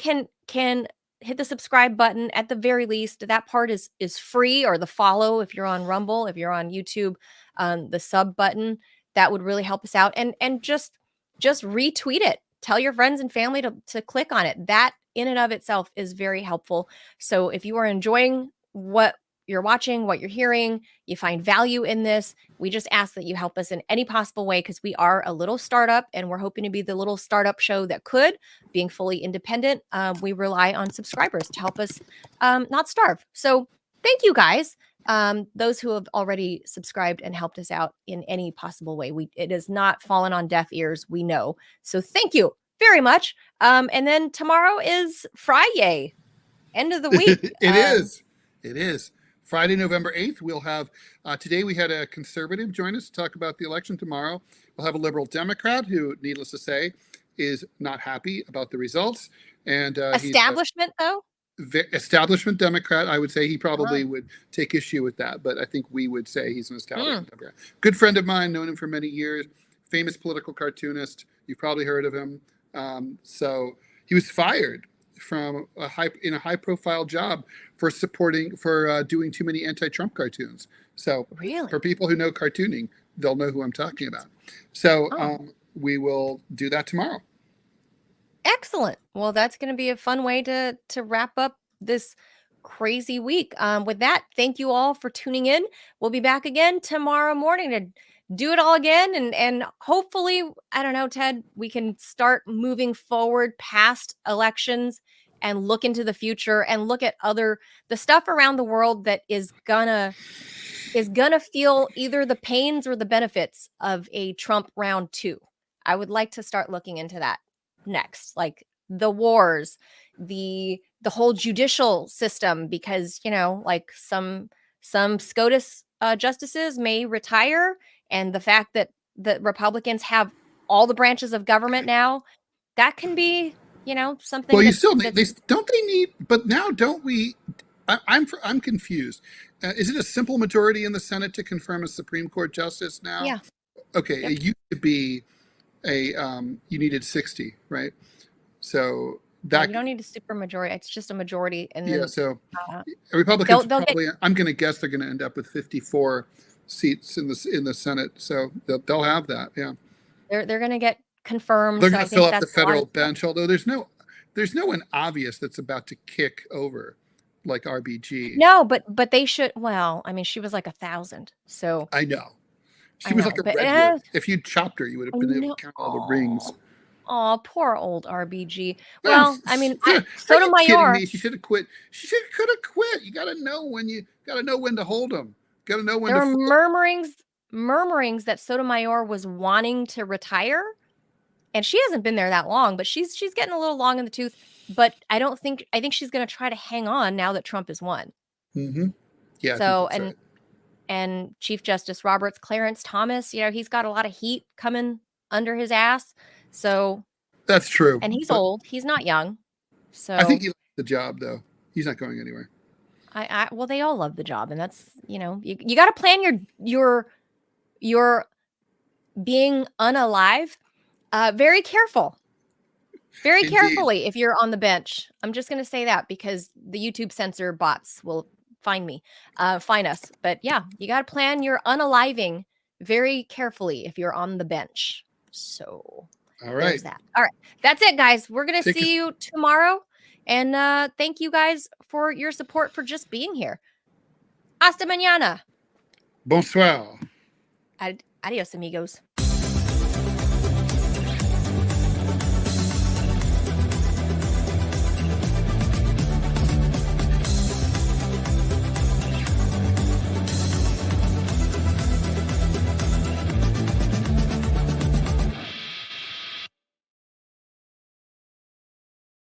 S1: can hit the subscribe button at the very least, that part is free, or the follow if you're on Rumble, if you're on YouTube, the sub button, that would really help us out. And just retweet it. Tell your friends and family to click on it. That in and of itself is very helpful. So if you are enjoying what you're watching, what you're hearing, you find value in this, we just ask that you help us in any possible way, because we are a little startup and we're hoping to be the little startup show that could, being fully independent. We rely on subscribers to help us not starve. So thank you guys. Those who have already subscribed and helped us out in any possible way. It has not fallen on deaf ears, we know. So thank you very much. And then tomorrow is Friday, end of the week.
S2: It is. Friday, November 8th, we'll have, today we had a conservative join us to talk about the election. Tomorrow, we'll have a liberal Democrat who, needless to say, is not happy about the results. And
S1: establishment, though?
S2: Establishment Democrat. I would say he probably would take issue with that, but I think we would say he's an establishment Democrat. Good friend of mine, known him for many years, famous political cartoonist. You've probably heard of him. So he was fired from a high-profile job for doing too many anti-Trump cartoons. So
S1: really,
S2: for people who know cartooning, they'll know who I'm talking about. So we will do that tomorrow.
S1: Excellent. Well, that's going to be a fun way to wrap up this crazy week. With that, thank you all for tuning in. We'll be back again tomorrow morning to do it all again. And hopefully, I don't know, Ted, we can start moving forward past elections and look into the future and look at the stuff around the world that is gonna feel either the pains or the benefits of a Trump round 2. I would like to start looking into that next, like the wars, the whole judicial system, because like some SCOTUS justices may retire, and the fact that the Republicans have all the branches of government now, that can be something.
S2: Well, you still need, don't they need? But now, don't we? I'm confused. Is it a simple majority in the Senate to confirm a Supreme Court justice now?
S1: Yeah.
S2: Okay. Yep. It used to be you needed 60, right? So that
S1: you don't need a super majority. It's just a majority, and then,
S2: so Republicans
S1: they'll
S2: probably. I'm going to guess they're going to end up with 54 seats in the Senate. So they'll have that. Yeah.
S1: They're going to get confirmed.
S2: They're going to fill up the federal bench. Although there's no one obvious that's about to kick over like RBG.
S1: No, but they should. Well, I mean, she was like 1,000. So
S2: I know. She was like a redwood. If you chopped her, you would have been able to count all the rings.
S1: Oh, poor old RBG. Well, I mean,
S2: Sotomayor. Kidding me? She should have quit. Could have quit. You got to know when to hold them. Got to know when.
S1: There were murmurings that Sotomayor was wanting to retire, and she hasn't been there that long. But she's getting a little long in the tooth. But I think she's going to try to hang on now that Trump has won.
S2: Mm-hmm. Yeah.
S1: So and Chief Justice Roberts Clarence Thomas, he's got a lot of heat coming under his ass. So
S2: that's true.
S1: And he's old. He's not young. So
S2: I think he loves the job, though. He's not going anywhere.
S1: Well, they all love the job, and that's you got to plan your being unalive very carefully if you're on the bench. I'm just going to say that because the YouTube censor bots will find us. But yeah, you got to plan your unaliving very carefully if you're on the bench. So
S2: all right,
S1: that. All right, that's it, guys. We're going to see you tomorrow. And thank you guys for your support for just being here. Hasta mañana.
S2: Bonsoir.
S1: Adios, amigos.